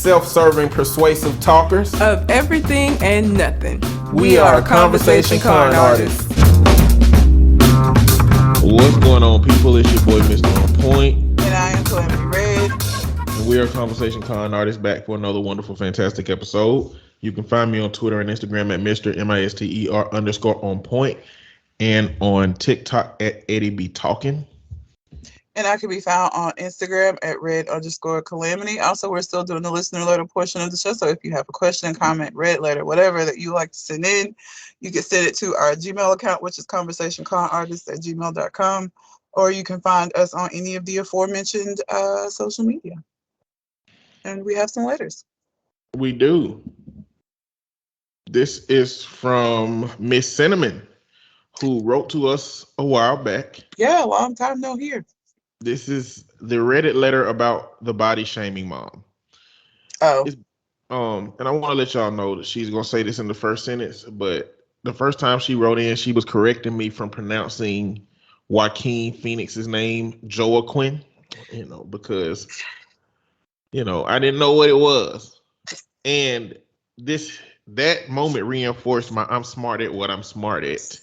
self-serving, persuasive talkers of everything and nothing. We are Conversation Con Artists. What's going on, people? It's your boy, Mr. On Point. And I am Calamity Red. And we are Conversation Con Artists, back for another wonderful, fantastic episode. You can find me on Twitter and Instagram at Mr. Mister_on point and on TikTok at Eddie B Talking. And I can be found on Instagram at red_calamity. Also, we're still doing the listener letter portion of the show. So if you have a question, comment, red letter, whatever that you like to send in, you can send it to our Gmail account, which is conversationconartists@gmail.com. Or you can find us on any of the aforementioned social media. And we have some letters. We do. This is from Miss Cinnamon, who wrote to us a while back. Yeah, long time no hear. This is the Reddit letter about the body shaming mom. Oh. And I want to let y'all know that she's gonna say this in the first sentence, but the first time she wrote in, she was correcting me from pronouncing Joaquin Phoenix's name Joaquin, because I didn't know what it was. And that moment reinforced my I'm smart at what I'm smart at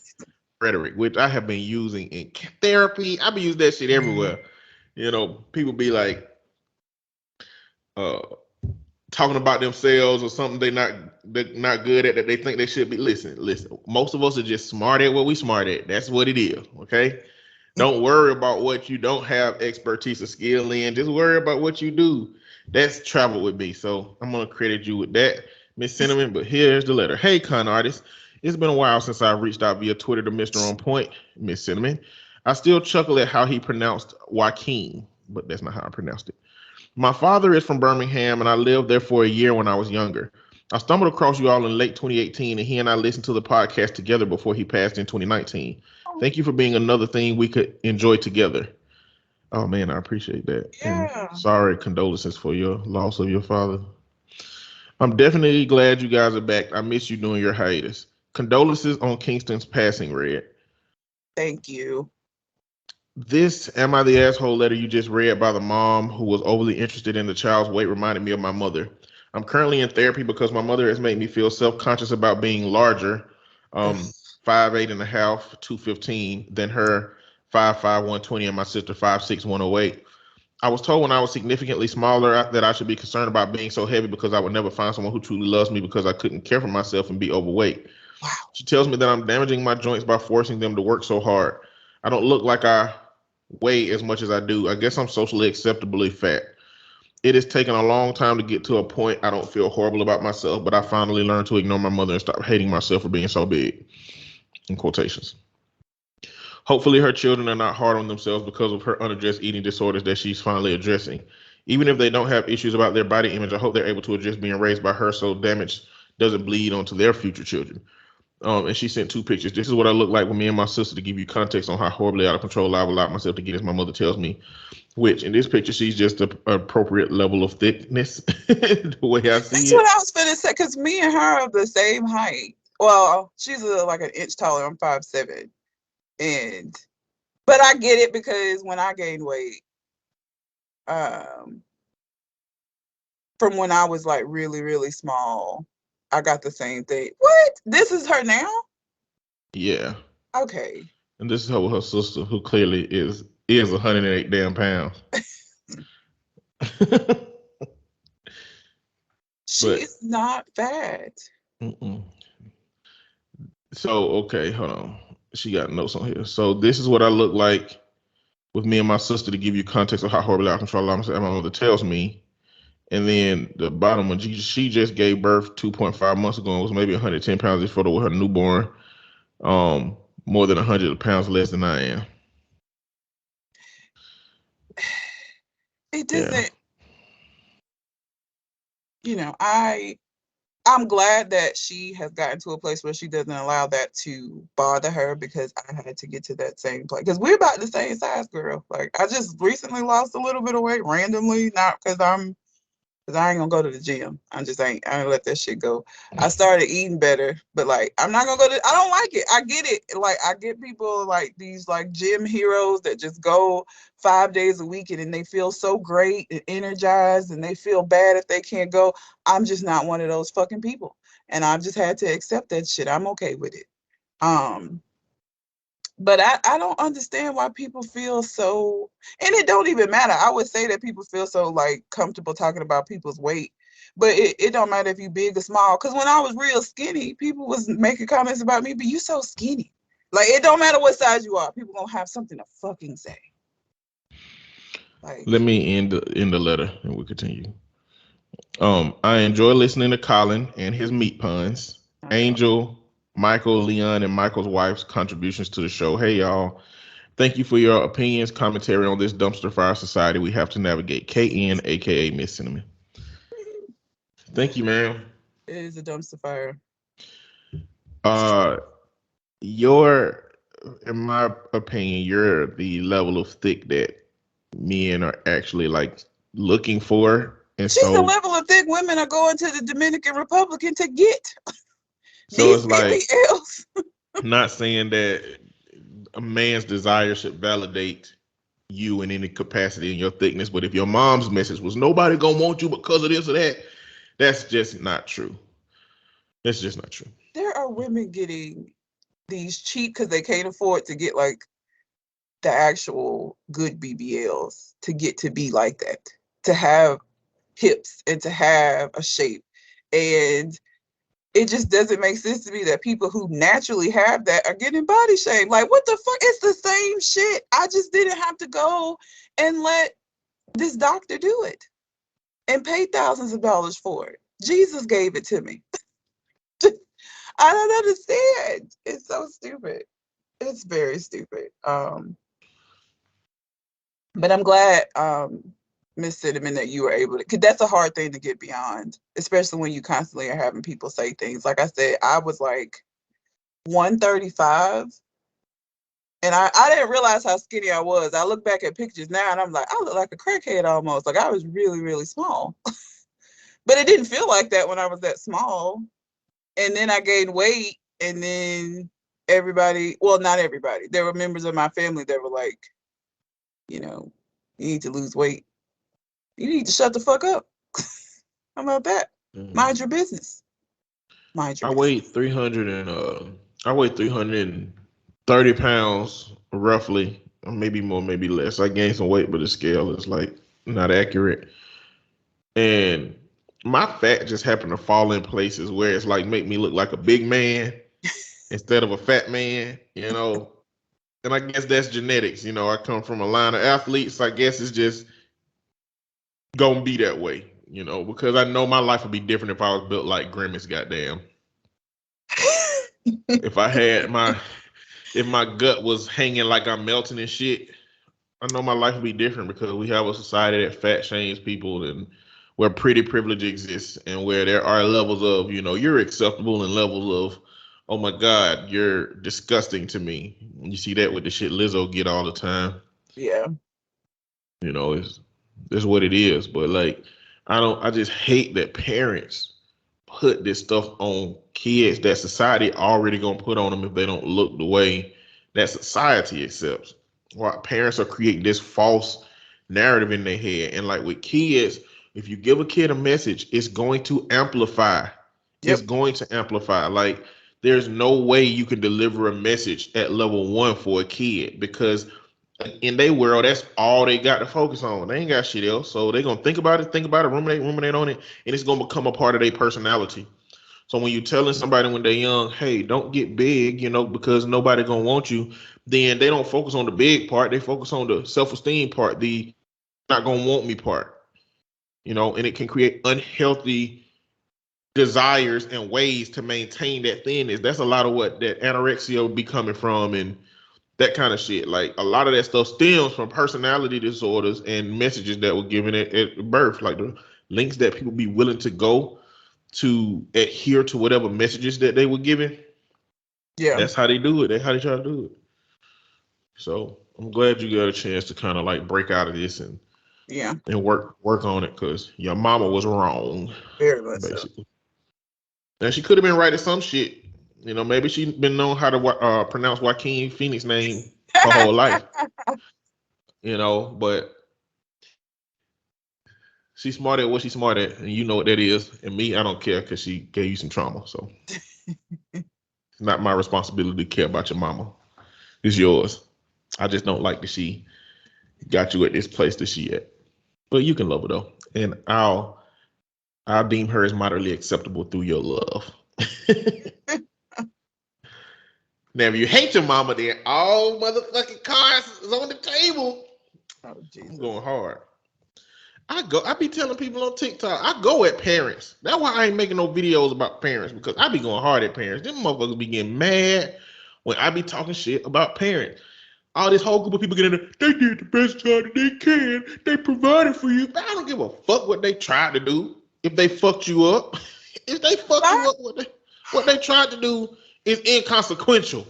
rhetoric, which I have been using in therapy. I've been using that shit everywhere. People be like talking about themselves or something they're not good at that they think they should be. Listen. Most of us are just smart at what we smart at. That's what it is. Okay. Don't worry about what you don't have expertise or skill in. Just worry about what you do. That's travel with me. So I'm gonna credit you with that, Miss Cinnamon. But here's the letter. Hey, con artist. It's been a while since I reached out via Twitter to Mr. On Point, Miss Cinnamon. I still chuckle at how he pronounced Joaquin, but that's not how I pronounced it. My father is from Birmingham, and I lived there for a year when I was younger. I stumbled across you all in late 2018, and he and I listened to the podcast together before he passed in 2019. Thank you for being another thing we could enjoy together. Oh, man, I appreciate that. Yeah. And sorry, condolences for your loss of your father. I'm definitely glad you guys are back. I miss you during your hiatus. Condolences on Kingston's passing, Red. Thank you. This Am I the Asshole letter you just read by the mom who was overly interested in the child's weight reminded me of my mother. I'm currently in therapy because my mother has made me feel self-conscious about being larger, 5'8" and a half, 215, than her 5'5", 120, and my sister 5'6", 108. I was told when I was significantly smaller that I should be concerned about being so heavy because I would never find someone who truly loves me because I couldn't care for myself and be overweight. Wow. She tells me that I'm damaging my joints by forcing them to work so hard. I don't look like I weigh as much as I do. I guess I'm socially acceptably fat. It has taken a long time to get to a point I don't feel horrible about myself, but I finally learned to ignore my mother and stop hating myself for being so big. In quotations. Hopefully her children are not hard on themselves because of her unaddressed eating disorders that she's finally addressing. Even if they don't have issues about their body image, I hope they're able to address being raised by her so damage doesn't bleed onto their future children. And she sent 2 pictures. This is what I look like with me and my sister to give you context on how horribly out of control I've allowed myself to get, as my mother tells me. Which, in this picture, she's just an appropriate level of thickness, the way I see That's it. what I was going to say, because me and her are the same height. Well, she's like an inch taller. I'm 5'7". But I get it because when I gained weight, from when I was like really, really small, I got the same thing. What? This is her now? Yeah. Okay. And this is her sister, who clearly is 108 damn pounds. She's not fat. So, okay, hold on. She got notes on here. So this is what I look like with me and my sister to give you context of how horribly out of control my mother tells me. And then the bottom one, she just gave birth 2.5 months ago and was maybe 110 pounds this photo with her newborn. More than 100 pounds less than I am. It doesn't, I'm glad that she has gotten to a place where she doesn't allow that to bother her, because I had to get to that same place. Because we're about the same size, girl. Like, I just recently lost a little bit of weight randomly, not because I'm Cause I ain't gonna go to the gym. I ain't let that shit go. I started eating better, but like I'm not gonna go to. I don't like it. I get it. Like I get people like these like gym heroes that just go 5 days a week and then they feel so great and energized and they feel bad if they can't go. I'm just not one of those fucking people, and I've just had to accept that shit. I'm okay with it. But I don't understand why people feel so, and it don't even matter. I would say that people feel so like comfortable talking about people's weight, but it don't matter if you big or small. Because when I was real skinny, people was making comments about me, but you so skinny. Like it don't matter what size you are, people gonna have something to fucking say. Like Let me end the letter and we'll continue. I enjoy listening to Colin and his meat puns. okay. Angel, Michael, Leon, and Michael's wife's contributions to the show. Hey y'all. Thank you for your opinions, commentary on this dumpster fire society we have to navigate. KN, aka Miss Cinnamon. Thank you, ma'am. It is a dumpster fire. You're, in my opinion, you're the level of thick that men are actually like looking for. And She's the so level of thick women are going to the Dominican Republic to get so these it's like BBLs. not saying that a man's desire should validate you in any capacity in your thickness, but if your mom's message was nobody gonna want you because of this or that, that's just not true. That's just not true. There are women getting these cheap because they can't afford to get like the actual good BBLs to get to be like that, to have hips and to have a shape. And it just doesn't make sense to me that people who naturally have that are getting body shamed. Like, what the fuck? It's the same shit. I just didn't have to go and let this doctor do it and pay thousands of dollars for it. Jesus gave it to me. I don't understand. It's so stupid. It's very stupid. But I'm glad, Miss Cinnamon, that you were able to, because that's a hard thing to get beyond, especially when you constantly are having people say things. Like I said, I was like 135, and I didn't realize how skinny I was. I look back at pictures now, and I'm like, I look like a crackhead almost. Like I was really, really small. But it didn't feel like that when I was that small. And then I gained weight, and then everybody, well, not everybody, there were members of my family that were like, you know, you need to lose weight. You need to shut the fuck up. How about that? Mind your business. Mind your I business. weigh 300 and I weigh 330 pounds roughly, or maybe more, maybe less. I gained some weight, but the scale is like not accurate. And my fat just happened to fall in places where it's like make me look like a big man instead of a fat man, you know. And I guess that's genetics, you know. I come from a line of athletes. I guess it's just gonna be that way, you know, because I know my life would be different if I was built like Grimace, goddamn. If I had my if my gut was hanging like I'm melting and shit, I know my life would be different because we have a society that fat shames people and where pretty privilege exists and where there are levels of, you know, you're acceptable and levels of, oh my God, you're disgusting to me. You see that with the shit Lizzo get all the time. Yeah. You know, it's what it is. But like, I just hate that parents put this stuff on kids that society already gonna put on them if they don't look the way that society accepts. Why parents are creating this false narrative in their head. And like with kids, if you give a kid a message, it's going to amplify. It's Yep. going to amplify. Like there's no way you can deliver a message at level 1 for a kid because in their world, that's all they got to focus on. They ain't got shit else. So they're gonna think about it, ruminate on it, and it's gonna become a part of their personality. So when you're telling somebody when they're young, hey, don't get big, you know, because nobody gonna want you, then they don't focus on the big part. They focus on the self-esteem part, the not gonna want me part, you know, and it can create unhealthy desires and ways to maintain that thinness. That's a lot of what that anorexia would be coming from and that kind of shit. Like a lot of that stuff stems from personality disorders and messages that were given at birth, like the links that people be willing to go to adhere to whatever messages that they were given. Yeah. That's how they do it. That's how they try to do it. So I'm glad you got a chance to kind of like break out of this and Yeah. And work on it because your mama was wrong, Very much so. basically. Now she could have been right at some shit. Maybe she been known how to pronounce Joaquin Phoenix's name her whole life. But she's smart at what she's smart at, and you know what that is. And me, I don't care because she gave you some trauma. So it's not my responsibility to care about your mama. It's yours. I just don't like that she got you at this place that she at. But you can love her though, and I'll deem her as moderately acceptable through your love. Now, if you hate your mama, then all motherfucking cards is on the table. Oh, Jesus. I'm going hard. I be telling people on TikTok, I go at parents. That's why I ain't making no videos about parents, because I be going hard at parents. Them motherfuckers be getting mad when I be talking shit about parents. All this whole group of people get in there, they did the best job that they can. They provided for you. I don't give a fuck what they tried to do. If they fucked you up, if they fucked you up, what they tried to do is inconsequential.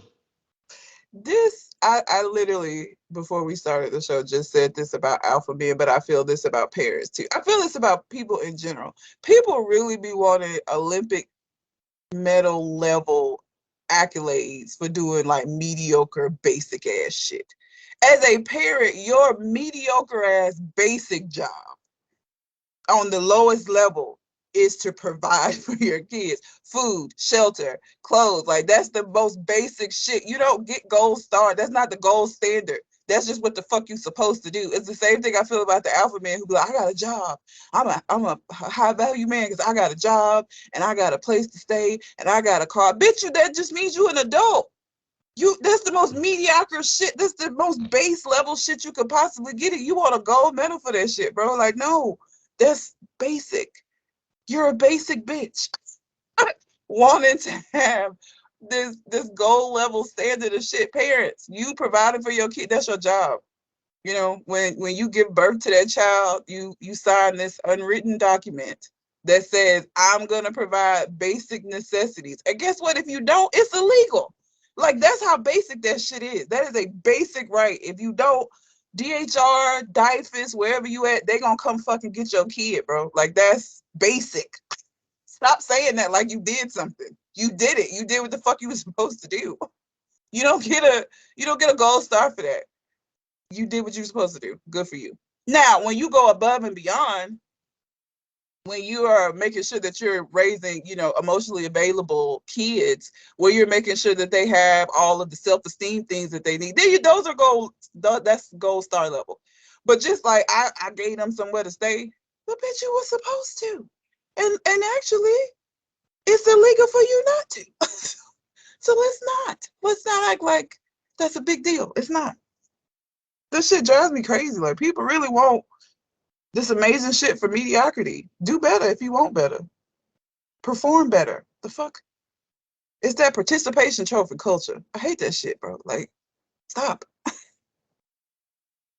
I literally, before we started the show, just said this about alpha men, but I feel this about parents too. I feel this about people in general. People really be wanting Olympic medal level accolades for doing like mediocre, basic ass shit. As a parent, your mediocre ass basic job on the lowest level is to provide for your kids food, shelter, clothes. Like, that's the most basic shit. You don't get gold star. That's not the gold standard. That's just what the fuck you supposed to do. It's the same thing I feel about the alpha man who be like, I got a job. I'm a high value man because I got a job and I got a place to stay and I got a car. Bitch, that just means you an adult. That's the most mediocre shit. That's the most base level shit you could possibly get it. You want a gold medal for that shit, bro. Like, no, that's basic. You're a basic bitch. Wanting to have this gold level standard of shit. Parents, you providing for your kid, that's your job. When you give birth to that child, you sign this unwritten document that says, I'm gonna provide basic necessities. And guess what? If you don't, it's illegal. Like, that's how basic that shit is. That is a basic right. If you don't, DHR, DIFUS, wherever you at, they gonna come fucking get your kid, bro. Like, that's basic. Stop saying that like you did something. You did it. You did what the fuck you were supposed to do. You don't get a gold star for that. You did what you were supposed to do. Good for you. Now, when you go above and beyond, when you are making sure that you're raising, emotionally available kids, where you're making sure that they have all of the self-esteem things that they need, those are that's gold star level. But just like I gave them somewhere to stay, but bitch, you were supposed to. And actually, it's illegal for you not to. So let's not act like that's a big deal. It's not. This shit drives me crazy. Like, people really want this amazing shit for mediocrity. Do better if you want better. Perform better. The fuck? It's that participation trophy culture. I hate that shit, bro. Like, stop.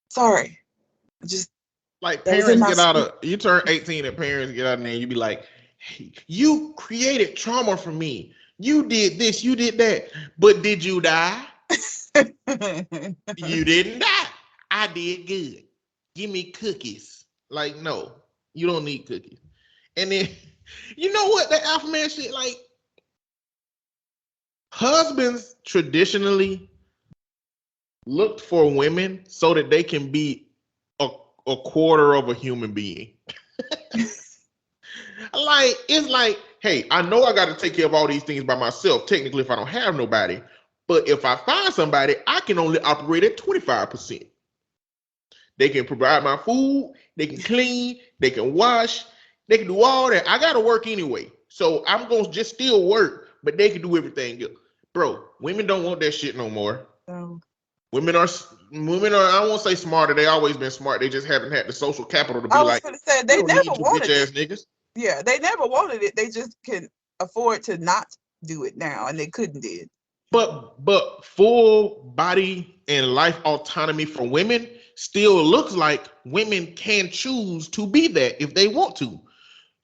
Sorry. Just like, parents get out of, you turn 18 and parents get out of there and you be like, hey, you created trauma for me. You did this, you did that. But did you die? You didn't die. I did good. Give me cookies. Like, no, you don't need cookies. And then, you know what? That alpha man shit, like, husbands traditionally looked for women so that they can be a quarter of a human being. Like, it's like, hey, I know I got to take care of all these things by myself, technically, if I don't have nobody. But if I find somebody, I can only operate at 25%. They can provide my food, they can clean, they can wash, they can do all that. I got to work anyway. So I'm going to just still work, but they can do everything else. Bro, women don't want that shit no more. No. Women are, I won't say smarter. They always been smart. They just haven't had the social capital to be like, I was going to say, they never wanted bitch ass niggas. Yeah, they never wanted it. They just can afford to not do it now, and they couldn't did. But full body and life autonomy for women still looks like women can choose to be that if they want to.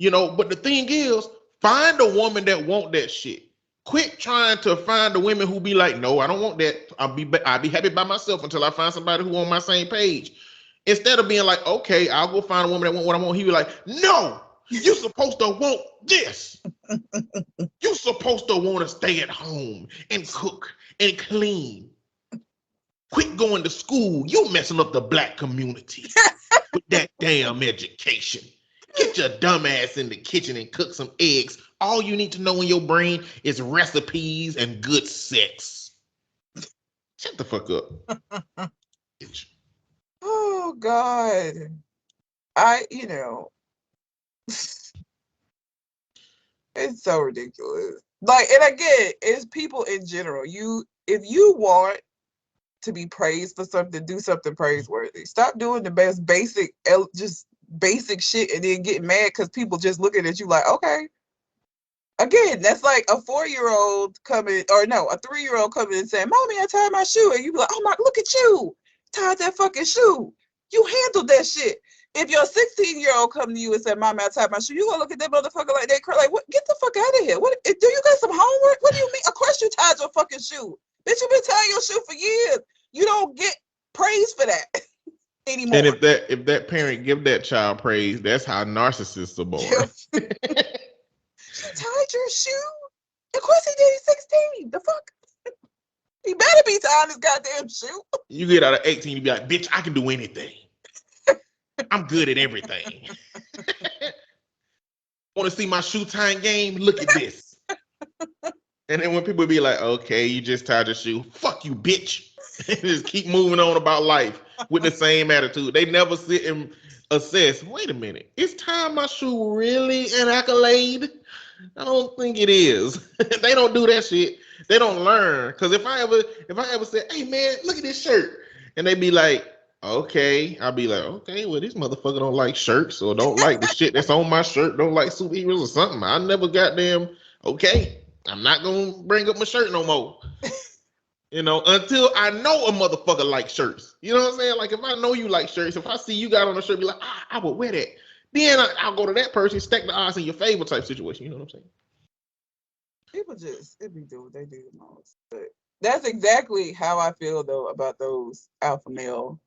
But the thing is, find a woman that want that shit. Quit trying to find the women who be like, no, I don't want that. I'll be happy by myself until I find somebody who on my same page. Instead of being like, okay, I'll go find a woman that want what I want, he be like, no, you supposed to want this. You supposed to want to stay at home and cook and clean. Quit going to school. You messing up the black community with that damn education. Get your dumb ass in the kitchen and cook some eggs. All you need to know in your brain is recipes and good sex. Shut the fuck up. Bitch. Oh God. It's so ridiculous. Like, and again, it's people in general. If you want to be praised for something, do something praiseworthy. Stop doing the just basic shit and then getting mad because people just looking at you like, okay. Again, that's like a 4-year-old coming, or no, a 3-year-old coming and saying, "Mommy, I tied my shoe," and you be like, "Oh my, look at you, tied that fucking shoe. You handled that shit." If your 16-year-old come to you and say, "Mommy, I tied my shoe," you gonna look at that motherfucker like that, like, "What? Get the fuck out of here! What? Do you got some homework? What do you mean? Of course you tied your fucking shoe, bitch. You been tying your shoe for years. You don't get praise for that anymore." And if that parent give that child praise, that's how narcissists are born. He tied your shoe? Of course he did. He's 16. The fuck? He better be tying his goddamn shoe. You get out of 18, you be like, bitch, I can do anything. I'm good at everything. Want to see my shoe tying game? Look at this. And then when people be like, okay, you just tied your shoe. Fuck you, bitch. And just keep moving on about life with the same attitude. They never sit and assess, wait a minute, is tying my shoe really an accolade? I don't think it is. They don't do that shit. They don't learn. Because if I ever say, hey man, look at this shirt, and they be like, okay, I'll be like, okay, well this motherfucker don't like shirts or don't like the shit that's on my shirt, don't like superheroes or something. I never goddamn, okay, I'm not gonna bring up my shirt no more. Until I know a motherfucker likes shirts. You know what I'm saying? Like if I know you like shirts, if I see you got on a shirt, be like, I would wear that. Then I'll go to that person, stack the odds in your favor type situation. You know what I'm saying? People it be do what they do the most. But that's exactly how I feel though about those alpha male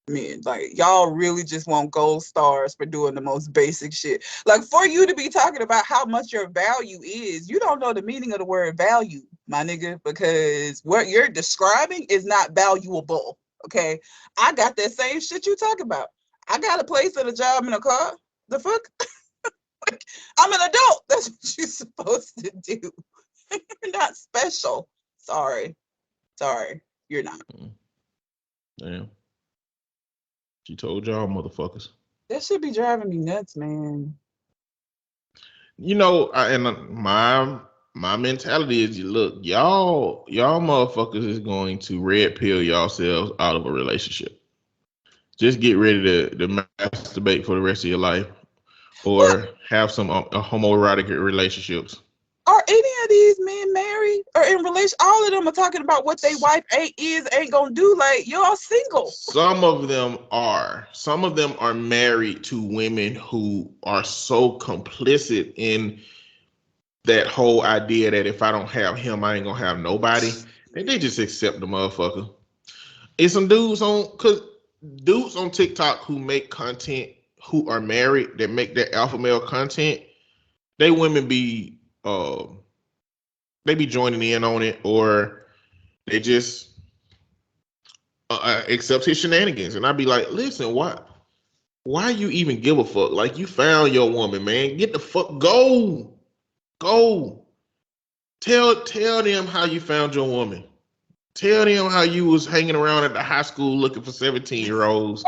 men. Like y'all really just want gold stars for doing the most basic shit. Like for you to be talking about how much your value is, you don't know the meaning of the word value, my nigga, because what you're describing is not valuable. Okay. I got that same shit you talk about. I got a place and a job and a car. The fuck? Like, I'm an adult. That's what you're supposed to do. You're not special. Sorry, you're not. Damn. She told y'all motherfuckers. That should be driving me nuts, man. My mentality is, look, y'all motherfuckers is going to red pill yourselves out of a relationship. Just get ready to masturbate for the rest of your life, or have some homoerotic relationships. Are any of these men married or in relation? All of them are talking about what they wife ain't gonna do. Like, y'all single. Some of them are. Some of them are married to women who are so complicit in that whole idea that if I don't have him, I ain't gonna have nobody. They just accept the motherfucker. It's some dudes on TikTok who make content, who are married, that make that alpha male content. They women be they be joining in on it, or they just accept his shenanigans. And I'd be like, listen, why you even give a fuck? Like, you found your woman, man. Get the fuck, go. Tell them how you found your woman. Tell them how you was hanging around at the high school looking for 17-year-olds,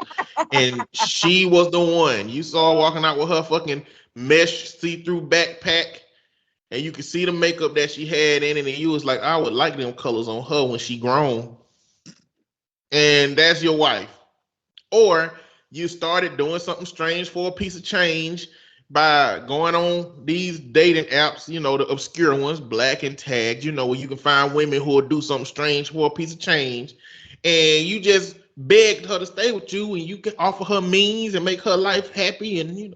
and she was the one. You saw walking out with her fucking mesh see-through backpack, and you could see the makeup that she had in it, and you was like, I would like them colors on her when she grown. And that's your wife. Or you started doing something strange for a piece of change by going on these dating apps, the obscure ones, Black and Tagged, where you can find women who will do something strange for a piece of change. And you just begged her to stay with you, and you can offer her means and make her life happy, and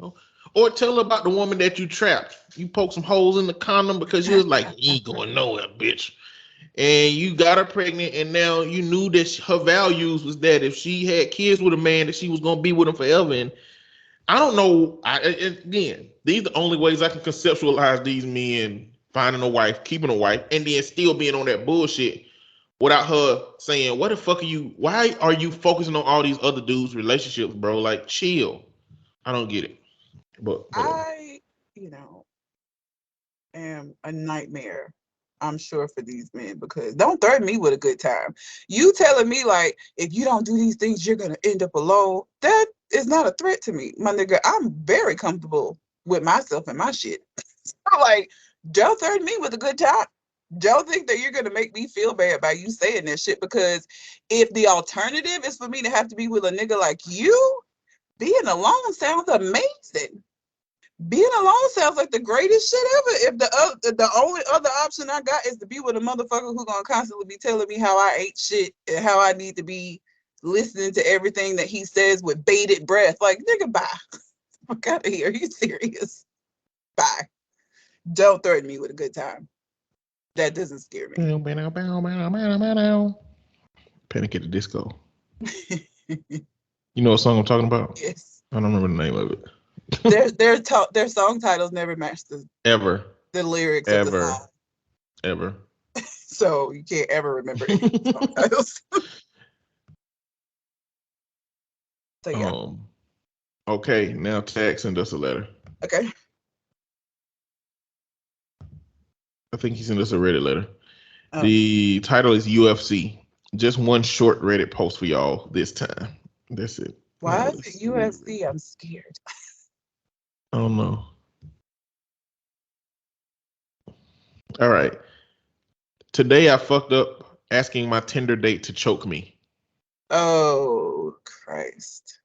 or tell her about the woman that you trapped. You poked some holes in the condom because you was like, you ain't going nowhere, bitch. and you got her pregnant, and now you knew that her values was that if she had kids with a man, that she was gonna be with him forever. And I don't know. Again, these are the only ways I can conceptualize these men finding a wife, keeping a wife, and then still being on that bullshit without her saying, "What the fuck are you? Why are you focusing on all these other dudes' relationships, bro? Like, chill." I don't get it. But whatever. I, am a nightmare, I'm sure, for these men, because don't threaten me with a good time. You telling me, like, if you don't do these things, you're gonna end up alone. That is not a threat to me, my nigga. I'm very comfortable with myself and my shit. Like, don't threaten me with a good time. Don't think that you're gonna make me feel bad by you saying that shit, because if the alternative is for me to have to be with a nigga like you, being alone sounds amazing. Being alone sounds like the greatest shit ever. If the only other option I got is to be with a motherfucker who's gonna constantly be telling me how I ate shit and how I need to be listening to everything that he says with bated breath, like, nigga, bye. Fuck out of here. Are you serious? Bye. Don't threaten me with a good time. That doesn't scare me. Panic at the Disco. You know what song I'm talking about? Yes. I don't remember the name of it. Their song titles never match the lyrics of the song. Ever. So you can't ever remember any song titles. So yeah. Okay, now Tag send us a letter. Okay. I think he sent us a Reddit letter. Oh. The title is UFC. Just one short Reddit post for y'all this time. That's it. Why is it UFC? I'm scared. I don't know. All right. Today I fucked up asking my Tinder date to choke me. Oh, Christ.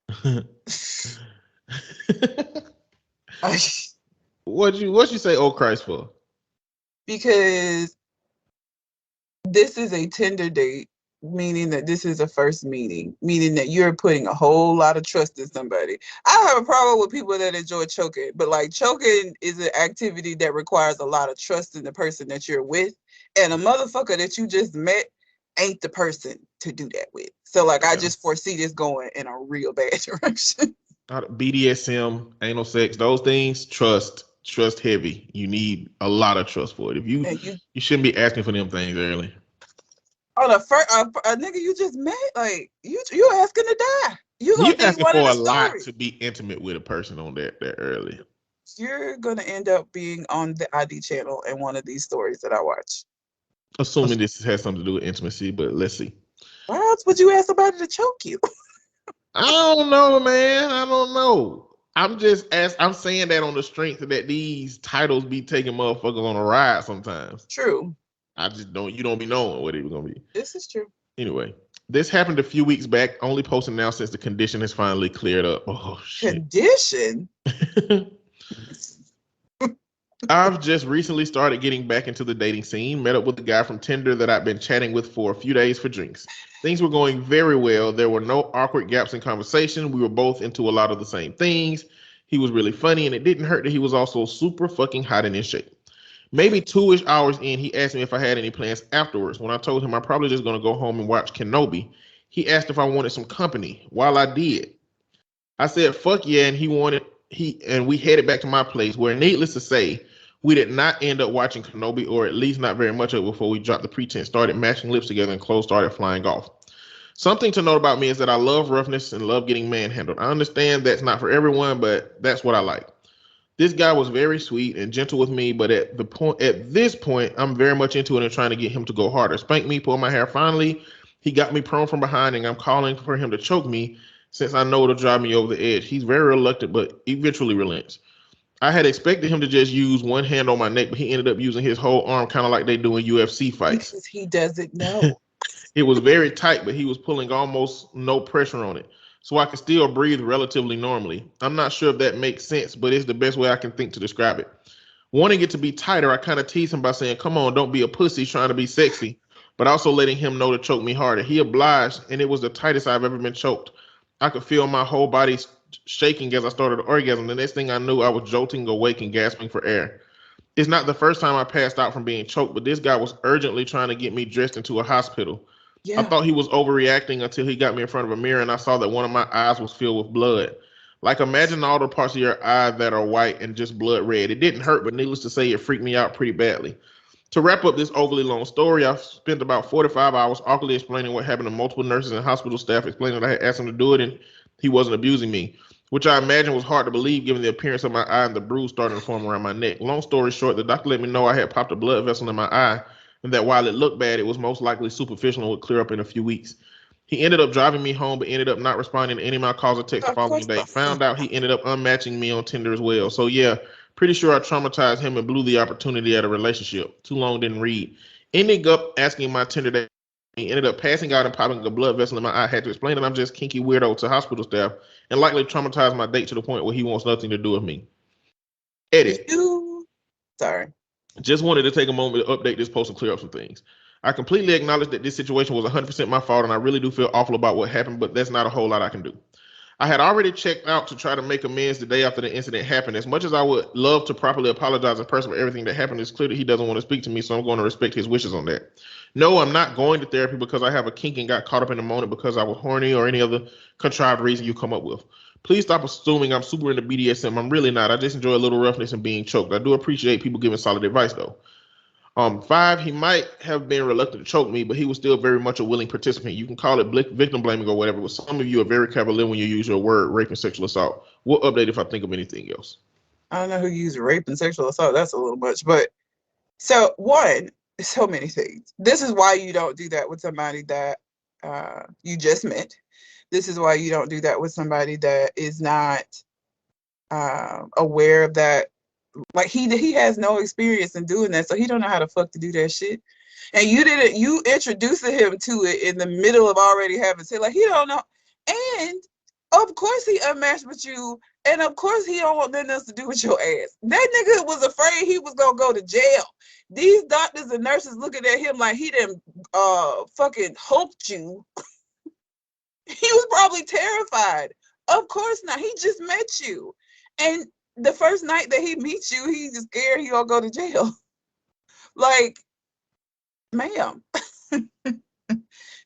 What'd you say, oh Christ, for? Because this is a Tinder date, meaning that this is a first meeting, meaning that you're putting a whole lot of trust in somebody. I don't have a problem with people that enjoy choking, but like, choking is an activity that requires a lot of trust in the person that you're with, and a motherfucker that you just met ain't the person to do that with. So like, I just foresee this going in a real bad direction. BDSM, anal sex, those things, trust heavy. You need a lot of trust for it. If you shouldn't be asking for them things early. On a nigga you just met, like, you asking to die. You asking for a lot to be intimate with a person on that early. You're gonna end up being on the ID channel in one of these stories that I watch. Assuming this has something to do with intimacy, but let's see. Why else would you ask somebody to choke you? I don't know, man. I don't know. I'm saying that on the strength that these titles be taking motherfuckers on a ride sometimes. True. You don't be knowing what it was gonna be. This is true. Anyway, this happened a few weeks back, only posting now since the condition has finally cleared up. Oh shit. Condition? I've just recently started getting back into the dating scene, met up with a guy from Tinder that I've been chatting with for a few days for drinks. Things were going very well. There were no awkward gaps in conversation. We were both into a lot of the same things. He was really funny, and it didn't hurt that he was also super fucking hot and in shape. Maybe 2-ish hours in, he asked me if I had any plans afterwards. When I told him I'm probably just going to go home and watch Kenobi, he asked if I wanted some company. While I did, I said, fuck yeah, and we headed back to my place, where, needless to say, we did not end up watching Kenobi, or at least not very much of it, before we dropped the pretense, started mashing lips together, and clothes started flying off. Something to note about me is that I love roughness and love getting manhandled. I understand that's not for everyone, but that's what I like. This guy was very sweet and gentle with me, but at this point, I'm very much into it and trying to get him to go harder. Spank me, pull my hair. Finally, he got me prone from behind, and I'm calling for him to choke me since I know it'll drive me over the edge. He's very reluctant, but eventually relents. I had expected him to just use one hand on my neck, but he ended up using his whole arm, kind of like they do in UFC fights. Because he doesn't know. It was very tight, but he was pulling almost no pressure on it, so I could still breathe relatively normally. I'm not sure if that makes sense, but it's the best way I can think to describe it. Wanting it to be tighter, I kind of teased him by saying, come on, don't be a pussy trying to be sexy, but also letting him know to choke me harder. He obliged, and it was the tightest I've ever been choked. I could feel my whole body shaking as I started to orgasm. The next thing I knew, I was jolting awake and gasping for air. It's not the first time I passed out from being choked, but this guy was urgently trying to get me dressed into a hospital. I Yeah. thought he was overreacting until he got me in front of a mirror and I saw that one of my eyes was filled with blood. Like, imagine all the parts of your eye that are white and just blood red. It didn't hurt, but needless to say, it freaked me out pretty badly. To wrap up this overly long story, I've spent about 45 hours awkwardly explaining what happened to multiple nurses and hospital staff, explaining that I had asked him to do it and he wasn't abusing me, which I imagine was hard to believe given the appearance of my eye and the bruise starting to form around my neck. Long story short, the doctor let me know I had popped a blood vessel in my eye and that while it looked bad, it was most likely superficial and would clear up in a few weeks. He ended up driving me home, but ended up not responding to any of my calls or texts the Of following course day. the Found fuck. out he ended up unmatching me on Tinder as well. So yeah, pretty sure I traumatized him and blew the opportunity at a relationship. Too long didn't read. Ending up asking my Tinder date. He ended up passing out and popping a blood vessel in my eye. I had to explain that I'm just kinky weirdo to hospital staff and likely traumatized my date to the point where he wants nothing to do with me. Edit. Sorry. Just wanted to take a moment to update this post and clear up some things. I completely acknowledge that this situation was 100% my fault, and I really do feel awful about what happened, but there's not a whole lot I can do. I had already checked out to try to make amends the day after the incident happened. As much as I would love to properly apologize in person for everything that happened, it's clear that he doesn't want to speak to me, so I'm going to respect his wishes on that. No, I'm not going to therapy because I have a kink and got caught up in the moment because I was horny or any other contrived reason you come up with. Please stop assuming I'm super into BDSM. I'm really not. I just enjoy a little roughness and being choked. I do appreciate people giving solid advice, though. 5, he might have been reluctant to choke me, but he was still very much a willing participant. You can call it victim blaming or whatever, but some of you are very cavalier when you use your word rape and sexual assault. We'll update if I think of anything else. I don't know who used rape and sexual assault. That's a little much. But so one, so many things. This is why you don't do that with somebody that you just met. This is why you don't do that with somebody that is not aware of that. Like he has no experience in doing that, so he don't know how the fuck to do that shit. And you introduced him to it in the middle of already having sex. Like, he don't know. And of course he unmatched with you, and of course he don't want nothing else to do with your ass. That nigga was afraid he was gonna go to jail. These doctors and nurses looking at him like he didn't fucking hulked you. He was probably terrified. Of course not. He just met you. And the first night that he meets you, he's scared he gonna go to jail. Like, ma'am.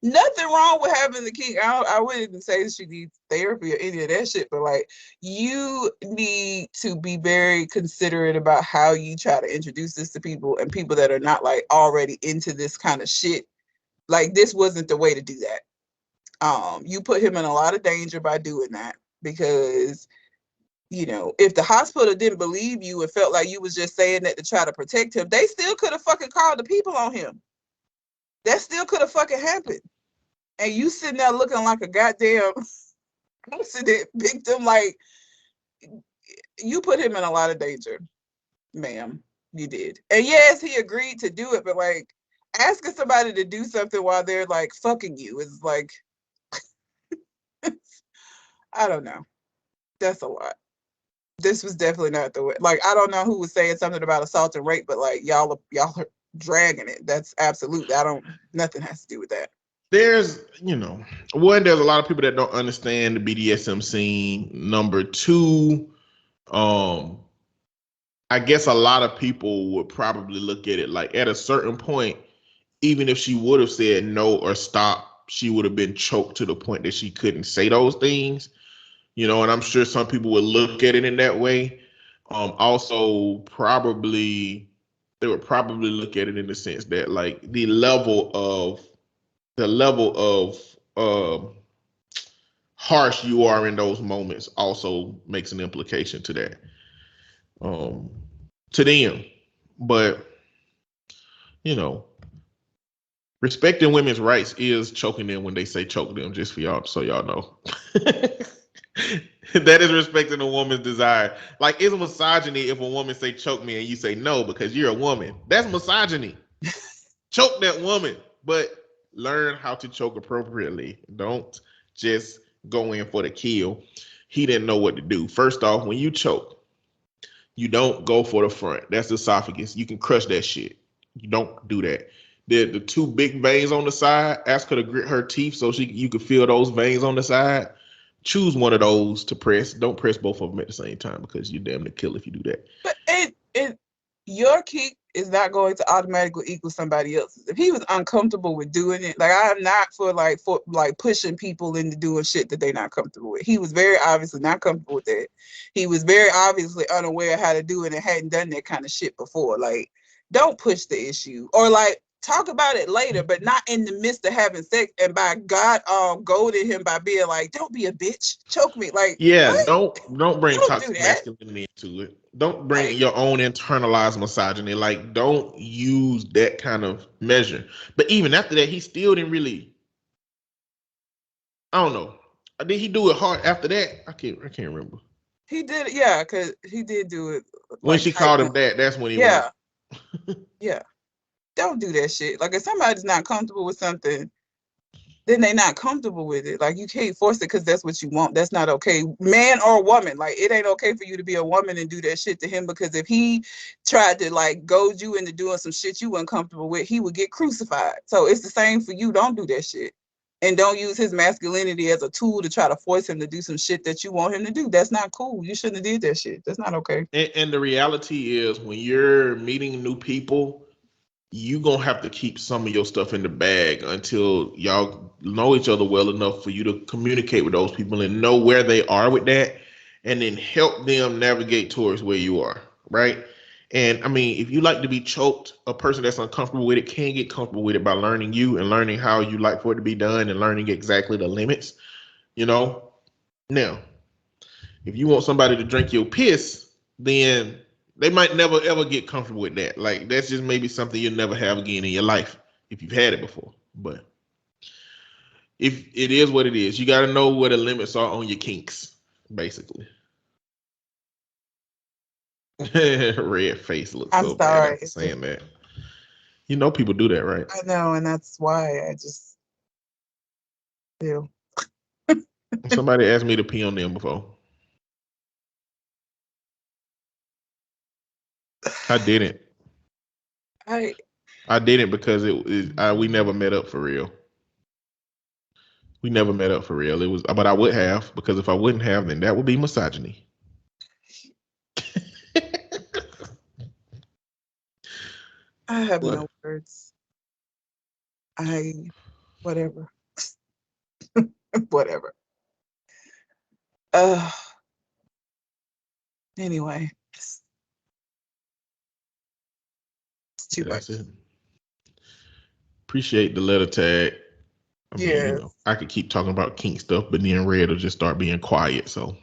Nothing wrong with having the kink. I wouldn't say she needs therapy or any of that shit, but like, you need to be very considerate about how you try to introduce this to people, and people that are not like already into this kind of shit. Like, this wasn't the way to do that. You put him in a lot of danger by doing that, because if the hospital didn't believe you and felt like you was just saying that to try to protect him, they still could have fucking called the people on him. That still could have fucking happened. And you sitting there looking like a goddamn accident victim. Like, you put him in a lot of danger, ma'am. You did. And yes, he agreed to do it, but like, asking somebody to do something while they're like fucking you is like, I don't know. That's a lot. This was definitely not the way. Like, I don't know who was saying something about assault and rape, but like, y'all are dragging it. That's absolutely, nothing has to do with that. There's a lot of people that don't understand the BDSM scene. Number two, I guess a lot of people would probably look at it like, at a certain point, even if she would have said no or stop, she would have been choked to the point that she couldn't say those things. And I'm sure some people would look at it in that way. Also, they would probably look at it in the sense that, like, the level of harsh you are in those moments also makes an implication to that, to them. But respecting women's rights is choking them when they say choke them, just for y'all, so y'all know. That is respecting a woman's desire. Like, it's misogyny if a woman say choke me and you say no because you're a woman. That's misogyny. Choke that woman, but learn how to choke appropriately. Don't just go in for the kill. He didn't know what to do. First off, when you choke, you don't go for the front. That's the esophagus. You can crush that shit. You don't do that. The two big veins on the side, ask her to grit her teeth so you can feel those veins on the side. Choose one of those to press. Don't press both of them at the same time because you're damn near kill if you do that. But your kink is not going to automatically equal somebody else's. If he was uncomfortable with doing it, like I'm not for pushing people into doing shit that they're not comfortable with. He was very obviously not comfortable with that. He was very obviously unaware of how to do it and hadn't done that kind of shit before. Like, don't push the issue, or like talk about it later, but not in the midst of having sex. And by God, goaded him by being like, "Don't be a bitch, choke me." Like, Yeah, what? don't bring Don't do toxic that. masculinity into it. Don't bring Like, your own internalized misogyny. Like, don't use that kind of measure. But even after that, he still didn't really. I don't know. Did he do it hard after that? I can't remember. he did it, yeah, because he did do it When like she tight. called him that, that's when he went. Yeah, yeah. Don't do that shit. Like, if somebody's not comfortable with something, then they're not comfortable with it. Like, you can't force it because that's what you want. That's not okay. Man or woman, like, it ain't okay for you to be a woman and do that shit to him, because if he tried to like goad you into doing some shit you weren't comfortable with, he would get crucified. So it's the same for you. Don't do that shit. And don't use his masculinity as a tool to try to force him to do some shit that you want him to do. That's not cool. You shouldn't have did that shit. That's not okay. And the reality is, when you're meeting new people, you gonna have to keep some of your stuff in the bag until y'all know each other well enough for you to communicate with those people and know where they are with that, and then help them navigate towards where you are, right? And I mean, if you like to be choked, a person that's uncomfortable with it can get comfortable with it by learning you and learning how you like for it to be done and learning exactly the limits, you know. Now, if you want somebody to drink your piss, then they might never ever get comfortable with that. Like, that's just maybe something you'll never have again in your life if you've had it before. But if it is what it is, you got to know where the limits are on your kinks, basically. Red face looks I'm so bad sorry. after saying that. You know people do that, right? I know, and that's why I just do. Somebody asked me to pee on them before. I didn't. I I didn't because we never met up for real. We never met up for real. It was, but I would have, because if I wouldn't have, then that would be misogyny. have What? no words. Whatever. Whatever. Uh anyway, it's too Yeah, that's much. it. Appreciate the letter tag. I mean, Yeah. I could keep talking about kink stuff, but then Red will just start being quiet. So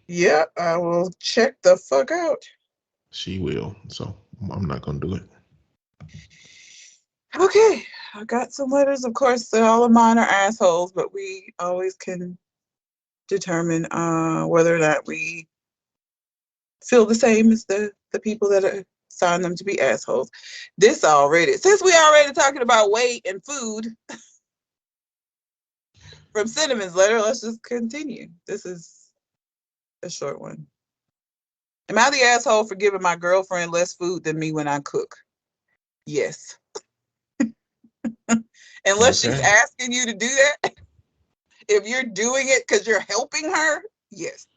Yeah, I will check the fuck out. she will. So I'm not gonna do it. Okay. I got some letters. Of course, all of mine are assholes, but we always can determine whether or not we feel the same as the people that are assign them to be assholes. Since we already talking about weight and food from Cinnamon's letter, let's just continue. This is a short one. Am I the asshole for giving my girlfriend less food than me when I cook? Yes. Unless she's Okay. asking you to do that. If you're doing it because you're helping her, yes.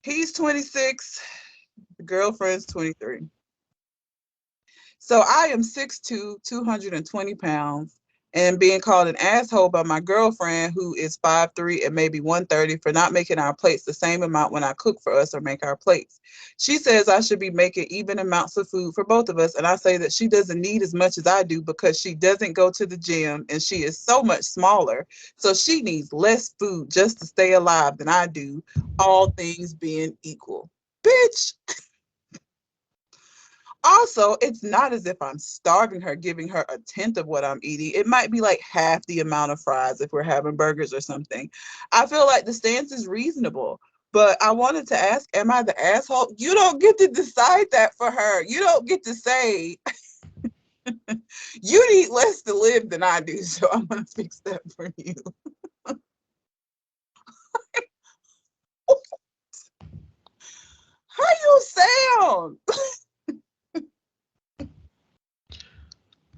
He's 26, the girlfriend's 23. So I am 6'2", 220 pounds, and being called an asshole by my girlfriend, who is 5'3" and maybe 130, for not making our plates the same amount when I cook for us or make our plates. She says I should be making even amounts of food for both of us, and I say that she doesn't need as much as I do because she doesn't go to the gym and she is so much smaller, so she needs less food just to stay alive than I do, all things being equal. Bitch. Also, it's not as if I'm starving her, giving her a tenth of what I'm eating. It might be like half the amount of fries if we're having burgers or something. I feel like the stance is reasonable, but I wanted to ask, am I the asshole? You don't get to decide that for her. You don't get to say, you need less to live than I do, so I'm going to fix that for you. How you sound?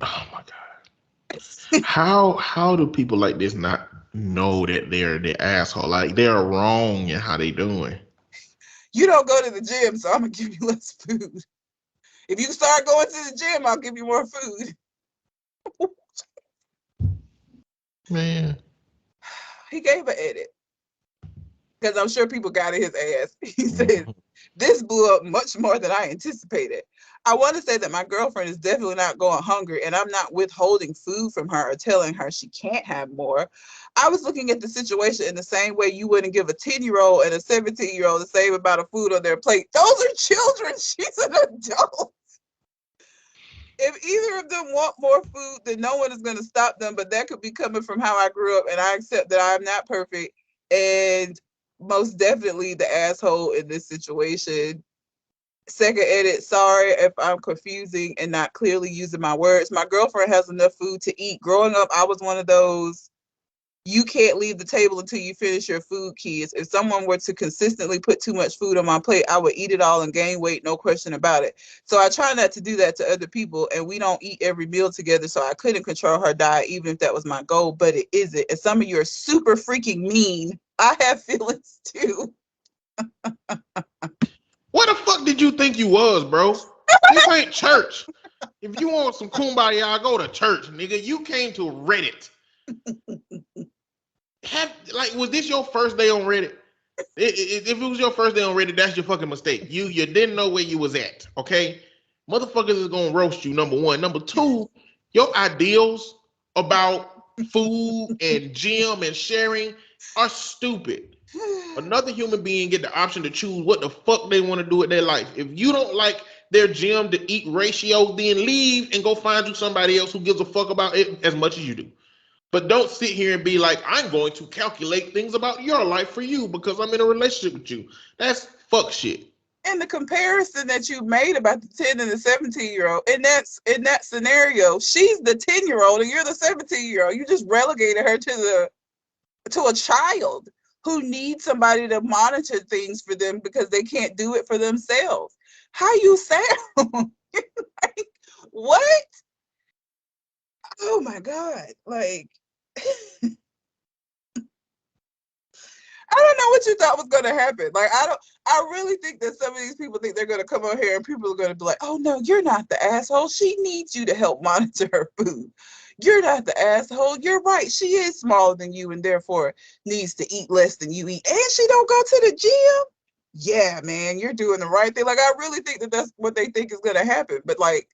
Oh my God. How do people like this not know that they're the asshole? Like, they're wrong in how they doing. You don't go to the gym, so I'm going to give you less food. If you start going to the gym, I'll give you more food. Man. He gave an edit. Because I'm sure people got in his ass. He said, this blew up much more than I anticipated. I want to say that my girlfriend is definitely not going hungry, and I'm not withholding food from her or telling her she can't have more. I was looking at the situation in the same way you wouldn't give a 10-year-old and a 17-year-old the same amount of food on their plate. Those are children. She's an adult. If either of them want more food, then no one is going to stop them, but that could be coming from how I grew up, and I accept that I'm not perfect, and most definitely the asshole in this situation. Second edit, sorry if I'm confusing and not clearly using my words. My girlfriend has enough food to eat. Growing up, I was one of those, you can't leave the table until you finish your food kids. If someone were to consistently put too much food on my plate, I would eat it all and gain weight, no question about it. So I try not to do that to other people, and we don't eat every meal together, so I couldn't control her diet even if that was my goal, but it isn't. And some of you are super freaking mean. I have feelings too. What the fuck did you think you was, bro? This ain't church. If you want some kumbaya, go to church, nigga. You came to Reddit. Was this your first day on Reddit? If it was your first day on Reddit, that's your fucking mistake. You didn't know where you was at, okay? Motherfuckers is gonna roast you, number one. Number two, your ideals about food and gym and sharing are stupid. Another human being get the option to choose what the fuck they want to do with their life. If you don't like their gym to eat ratio, then leave and go find you somebody else who gives a fuck about it as much as you do. But don't sit here and be like, I'm going to calculate things about your life for you because I'm in a relationship with you. That's fuck shit. And the comparison that you made about the 10 and the 17-year-old, in that scenario, she's the 10-year-old and you're the 17-year-old. You just relegated her to a child who needs somebody to monitor things for them because they can't do it for themselves. How you sound? Like, what? Oh my God. Like, I don't know what you thought was going to happen. Like, I really think that some of these people think they're going to come on here and people are going to be like, oh no, you're not the asshole. She needs you to help monitor her food. You're not the asshole. You're right. She is smaller than you and therefore needs to eat less than you eat. And she don't go to the gym. Yeah, man, you're doing the right thing. Like, I really think that that's what they think is going to happen. But like,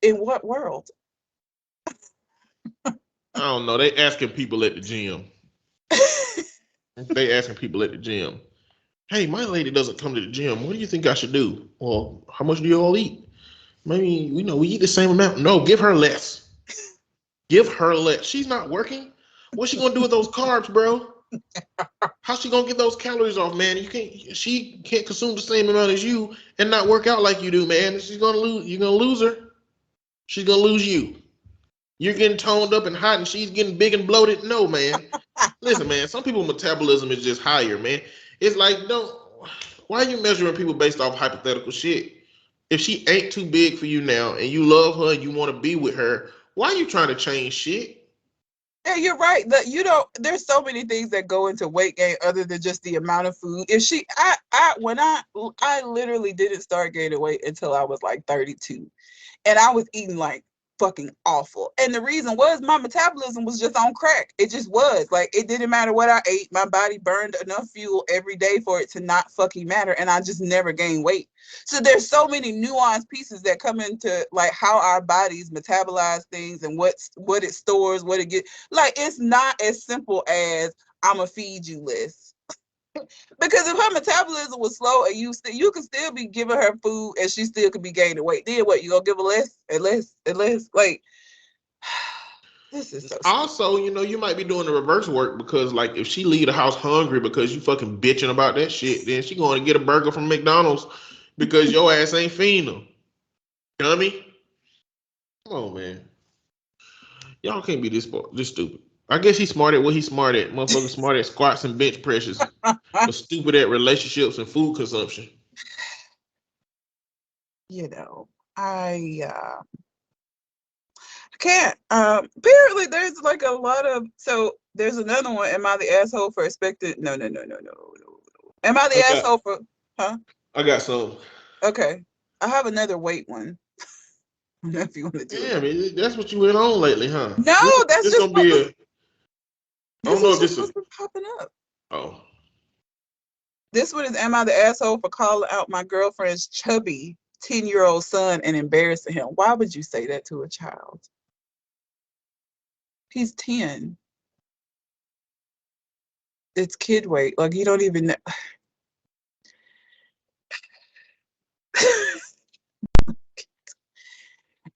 in what world? I don't know. They asking people at the gym. Hey, my lady doesn't come to the gym. What do you think I should do? Well, how much do you all eat? Maybe, we eat the same amount. No, give her less. Give her less. She's not working. What's she gonna do with those carbs, bro? How's she gonna get those calories off, man? She can't consume the same amount as you and not work out like you do, man. She's gonna lose. You're gonna lose her. She's gonna lose you. You're getting toned up and hot, and she's getting big and bloated. No, man. Listen, man. Some people's metabolism is just higher, man. It's like, why are you measuring people based off hypothetical shit? If she ain't too big for you now, and you love her and you want to be with her, why are you trying to change shit? Yeah, you're right. There's so many things that go into weight gain other than just the amount of food. I literally didn't start gaining weight until I was like 32, and I was eating like fucking awful. And the reason was my metabolism was just on crack. It just was. Like, it didn't matter what I ate. My body burned enough fuel every day for it to not fucking matter. And I just never gained weight. So there's so many nuanced pieces that come into like how our bodies metabolize things and what it stores, what it gets. Like, it's not as simple as I'ma feed you less. Because if her metabolism was slow and you could still be giving her food and she still could be gaining weight. Then what? You gonna give her less and less and less? Like, this is so stupid. Also, you might be doing the reverse work because, like, if she leave the house hungry because you fucking bitching about that shit, then she going to get a burger from McDonald's because your ass ain't feeding them. Dummy. Come on, man. Y'all can't be this stupid. I guess he's smart at what he's smart at. Motherfucker smart at squats and bench presses, but stupid at relationships and food consumption. I can't. Apparently there's like a lot of, so there's another one. Am I the asshole for expecting? No. Am I the asshole for, huh? I got some. Okay. I have another weight one. I don't know if you want to do Damn, it. that's what you went on lately, huh? No, that's This just gonna what be was. a. I This don't know is if just this is. what's been popping up. Oh, This one is, am I the asshole for calling out my girlfriend's chubby 10-year-old son and embarrassing him? Why would you say that to a child? He's 10. It's kid weight. Like, you don't even know.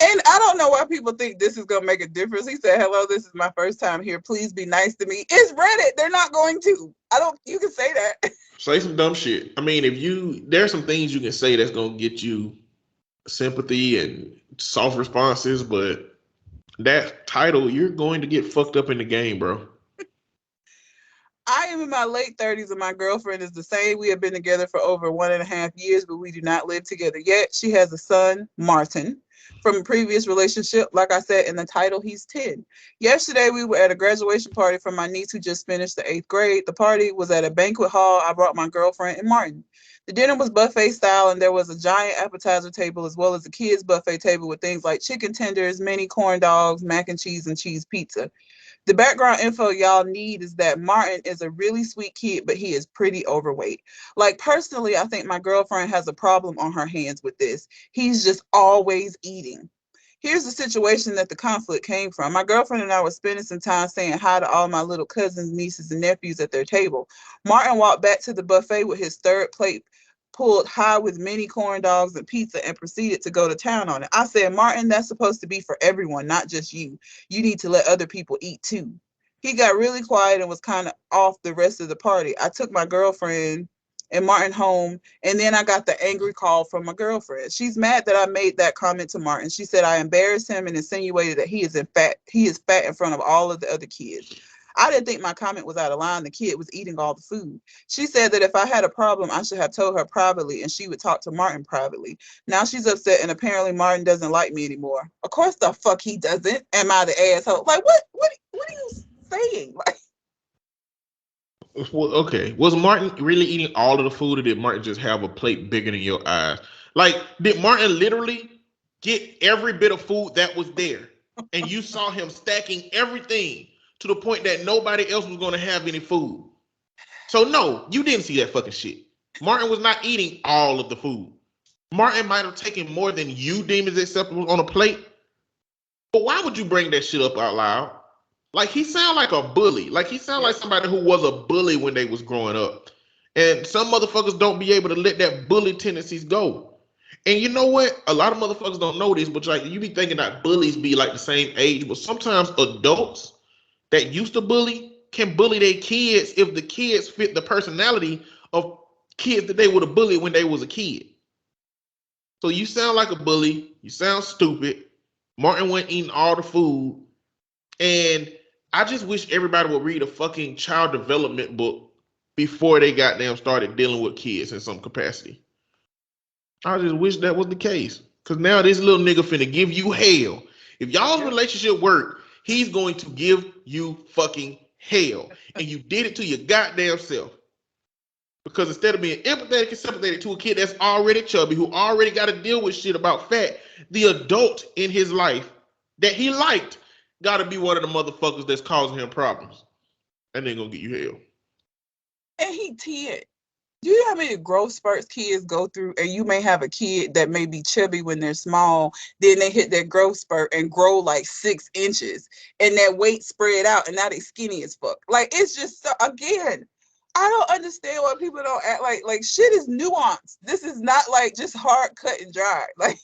And I don't know why people think this is gonna make a difference. He said, "Hello, this is my first time here. Please be nice to me." It's Reddit. They're not going to. I don't. You can say that. say some dumb shit. I mean, there's some things you can say that's gonna get you sympathy and soft responses, but that title, you're going to get fucked up in the game, bro. I am in my late 30s and my girlfriend is the same. We have been together for over 1.5 years, but we do not live together yet. She has a son, Martin, from a previous relationship. Like I said in the title, he's 10. Yesterday, we were at a graduation party for my niece who just finished the 8th grade. The party was at a banquet hall. I brought my girlfriend and Martin. The dinner was buffet style, and there was a giant appetizer table as well as a kids' buffet table with things like chicken tenders, mini corn dogs, mac and cheese pizza. The background info y'all need is that Martin is a really sweet kid, but he is pretty overweight. Like, personally, I think my girlfriend has a problem on her hands with this. He's just always eating. Here's the situation that the conflict came from. My girlfriend and I were spending some time saying hi to all my little cousins, nieces, and nephews at their table. Martin walked back to the buffet with his third plate pulled high with mini corn dogs and pizza and proceeded to go to town on it. I said, Martin, that's supposed to be for everyone, not just you. You need to let other people eat too. He got really quiet and was kind of off the rest of the party. I took my girlfriend and Martin home, and then I got the angry call from my girlfriend. She's mad that I made that comment to Martin. She said I embarrassed him and insinuated that he is fat in front of all of the other kids. I didn't think my comment was out of line. The kid was eating all the food. She said that if I had a problem, I should have told her privately and she would talk to Martin privately. Now she's upset and apparently Martin doesn't like me anymore. Of course the fuck he doesn't. Am I the asshole? Like, what are you saying? Like, Well, okay. Was Martin really eating all of the food, or did Martin just have a plate bigger than your eyes? Like, did Martin literally get every bit of food that was there, and you saw him stacking everything to the point that nobody else was going to have any food? So no, you didn't see that fucking shit. Martin was not eating all of the food. Martin might have taken more than you deem as acceptable on a plate, but why would you bring that shit up out loud? Like, he sound like a bully. Like, he sound like somebody who was a bully when they was growing up. And some motherfuckers don't be able to let that bully tendencies go. And you know what? A lot of motherfuckers don't know this, but like, you be thinking that bullies be like the same age, but sometimes adults that used to bully can bully their kids if the kids fit the personality of kids that they would have bullied when they was a kid. So you sound like a bully. You sound stupid. Martin went eating all the food. And I just wish everybody would read a fucking child development book before they goddamn started dealing with kids in some capacity. I just wish that was the case. Cause now this little nigga finna give you hell. If y'all's relationship work, he's going to give you fucking hell. And you did it to your goddamn self. Because instead of being empathetic and sympathetic to a kid that's already chubby, who already got to deal with shit about fat, the adult in his life that he liked got to be one of the motherfuckers that's causing him problems. And they're going to get you hell. and he 10. Do you know how many growth spurts kids go through? And you may have a kid that may be chubby when they're small, then they hit their growth spurt and grow like 6 inches, and that weight spread out, and now they skinny as fuck. Like, it's just so, again, I don't understand why people don't act like shit is nuanced. This is not like just hard cut and dry. Like,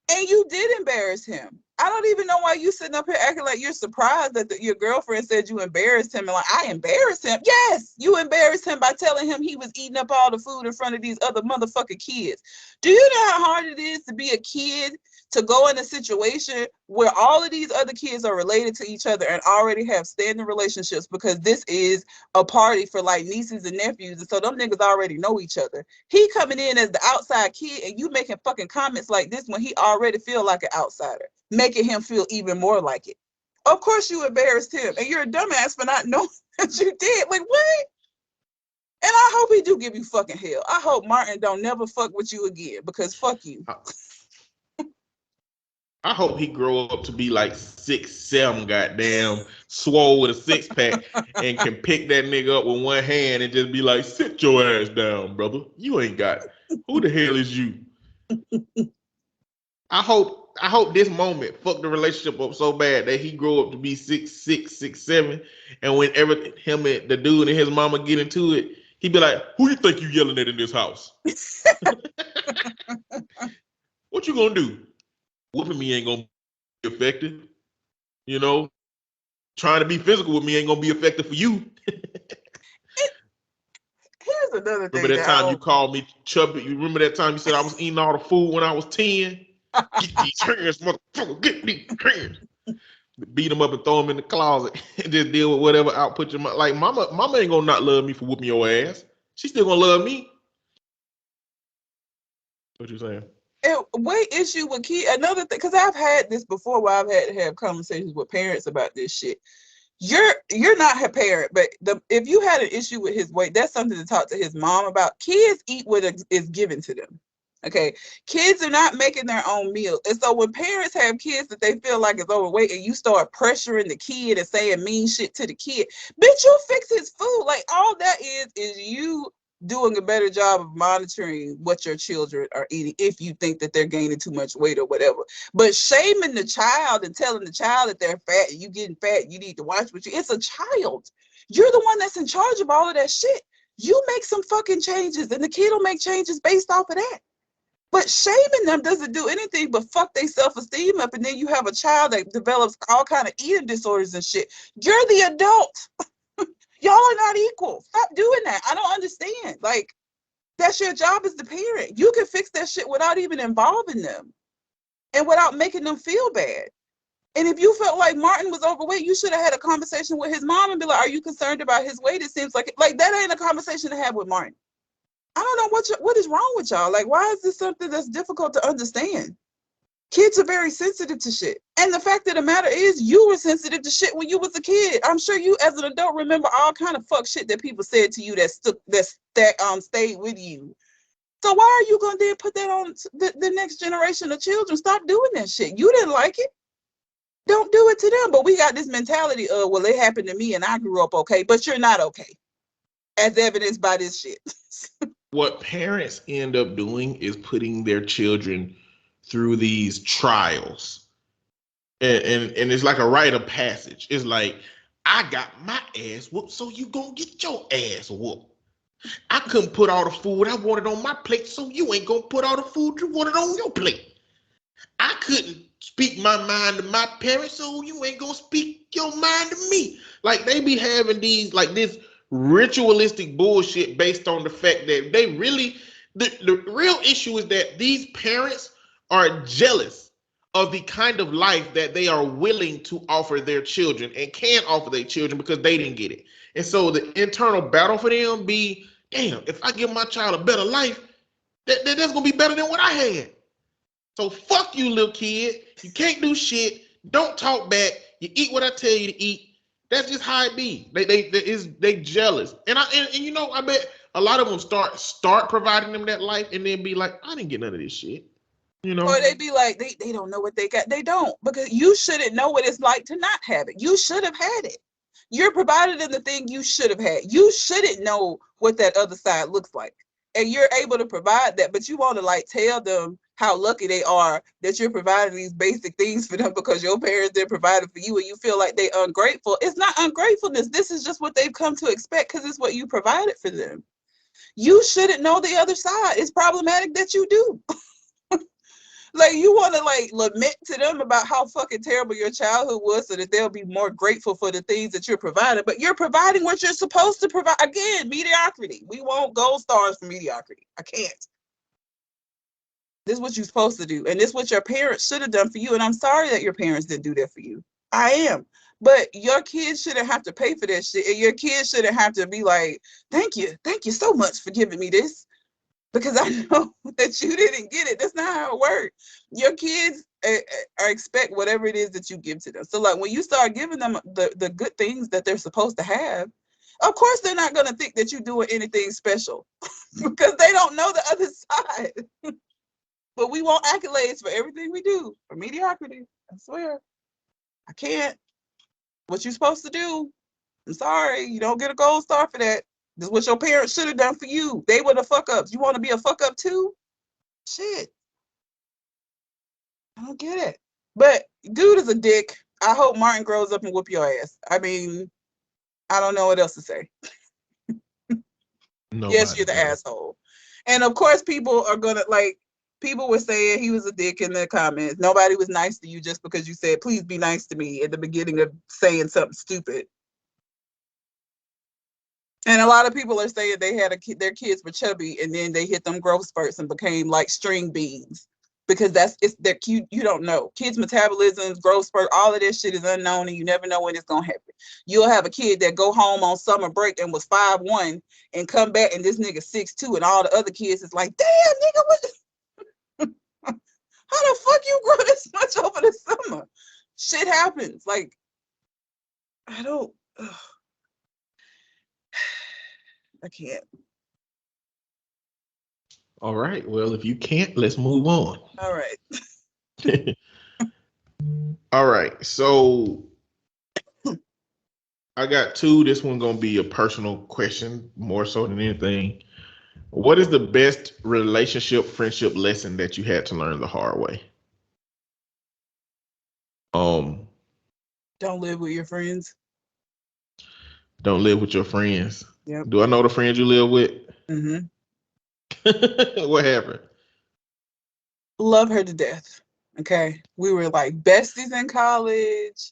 and you did embarrass him. I don't even know why you sitting up here acting like you're surprised that your girlfriend said you embarrassed him. And like, I embarrassed him. Yes, you embarrassed him by telling him he was eating up all the food in front of these other motherfucking kids. Do you know how hard it is to be a kid, to go in a situation where all of these other kids are related to each other and already have standing relationships, because this is a party for like nieces and nephews, and so them niggas already know each other. He coming in as the outside kid and you making fucking comments like this when he already feel like an outsider, making him feel even more like it. Of course you embarrassed him, and you're a dumbass for not knowing that you did. Like, what? And I hope he do give you fucking hell. I hope Martin don't never fuck with you again, because fuck you. I hope he grow up to be like 6'7", goddamn, swole with a six pack, and can pick that nigga up with one hand and just be like, "Sit your ass down, brother. You ain't got. Who the hell is you?" I hope this moment fucked the relationship up so bad that he grow up to be 6'6", 6'7", and whenever him and the dude and his mama get into it, he be like, "Who you think you yelling at in this house? What you gonna do? Whooping me ain't gonna be effective. You know, trying to be physical with me ain't gonna be effective for you." Here's another thing. Remember that time you called me chubby? You remember that time you said I was eating all the food when I was 10? Get these hands, motherfucker. Get these hands. Beat them up and throw them in the closet and just deal with whatever output your like. Mama ain't gonna not love me for whooping your ass. She still gonna love me. What you saying? Weight issue with kids. Another thing, because I've had this before, where I've had to have conversations with parents about this shit. You're not her parent, but if you had an issue with his weight, that's something to talk to his mom about. Kids eat what is given to them. Okay, kids are not making their own meal, and so when parents have kids that they feel like is overweight, and you start pressuring the kid and saying mean shit to the kid, bitch, you fix his food. Like, all that is you doing a better job of monitoring what your children are eating if you think that they're gaining too much weight or whatever. But shaming the child and telling the child that they're fat, you getting fat, you need to watch what you, it's a child. You're the one that's in charge of all of that shit. You make some fucking changes and the kid will make changes based off of that. But shaming them doesn't do anything but fuck their self-esteem up, and then you have a child that develops all kind of eating disorders and shit. You're the adult. Y'all are not equal. Stop doing that. I don't understand. Like, that's your job as the parent. You can fix that shit without even involving them and without making them feel bad. And if you felt like Martin was overweight, you should have had a conversation with his mom and be like, "Are you concerned about his weight?" It seems like that ain't a conversation to have with Martin. I don't know what is wrong with y'all. Like, why is this something that's difficult to understand? Kids are very sensitive to shit. And the fact of the matter is, you were sensitive to shit when you was a kid. I'm sure you as an adult remember all kind of fuck shit that people said to you that stayed with you. So why are you gonna then put that on the next generation of children? Stop doing that shit. You didn't like it. Don't do it to them. But we got this mentality of, well, it happened to me and I grew up okay, but you're not okay, as evidenced by this shit. What parents end up doing is putting their children through these trials, and it's like a rite of passage. It's like, I got my ass whooped, so you gonna get your ass whooped. I couldn't put all the food I wanted on my plate, so you ain't gonna put all the food you wanted on your plate. I couldn't speak my mind to my parents, so you ain't gonna speak your mind to me. Like, they be having these, like, this ritualistic bullshit based on the fact that they really, the real issue is that these parents are jealous of the kind of life that they are willing to offer their children and can offer their children because they didn't get it. And so the internal battle for them be, damn, if I give my child a better life, that's gonna be better than what I had. So fuck you, little kid. You can't do shit. Don't talk back. You eat what I tell you to eat. That's just how it be. They jealous. And you know, I bet a lot of them start providing them that life and then be like, I didn't get none of this shit. You know? Or they be like, they don't know what they got. They don't, because you shouldn't know what it's like to not have it. You should have had it. You're provided in the thing you should have had. You shouldn't know what that other side looks like. And you're able to provide that, but you want to like tell them how lucky they are that you're providing these basic things for them because your parents didn't provide it for you and you feel like they're ungrateful. It's not ungratefulness. This is just what they've come to expect because it's what you provided for them. You shouldn't know the other side. It's problematic that you do. Like, you want to like lament to them about how fucking terrible your childhood was so that they'll be more grateful for the things that you're providing, but you're providing what you're supposed to provide. Again, mediocrity. We want gold stars for mediocrity. I can't. This is what you're supposed to do, and this is what your parents should have done for you, and I'm sorry that your parents didn't do that for you. I am. But your kids shouldn't have to pay for that shit, and your kids shouldn't have to be like, thank you so much for giving me this, because I know that you didn't get it. That's not how it works. Your kids expect whatever it is that you give to them. So like when you start giving them the good things that they're supposed to have, Of course, they're not going to think that you're doing anything special because they don't know the other side. But we want accolades for everything we do, for mediocrity. I swear. I can't. What you supposed to do? I'm sorry, you don't get a gold star for that. This is what your parents should have done for you. They were the fuck ups. You want to be a fuck up too? Shit. I don't get it. But dude is a dick. I hope Martin grows up and whoop your ass. I mean, I don't know what else to say. Yes, you're the asshole. And of course, people are gonna people were saying he was a dick in the comments. Nobody was nice to you just because you said, please be nice to me at the beginning of saying something stupid. And a lot of people are saying they had their kids were chubby and then they hit them growth spurts and became like string beans because they're cute. You don't know. Kids' metabolisms, growth spurt, all of this shit is unknown and you never know when it's going to happen. You'll have a kid that go home on summer break and was 5'1" and come back and this nigga 6'2" and all the other kids is like, damn, nigga, what? How the fuck you grow this much over the summer? Shit happens. Like, I don't. Ugh. I can't. All right. Well, if you can't, let's move on. All right. All right. So I got two. This one gonna be a personal question more so than anything. What is the best relationship, friendship lesson that you had to learn the hard way? Don't live with your friends. Don't live with your friends. Yep. Do I know the friends you live with? Mm-hmm. What happened? Love her to death. Okay. We were like besties in college.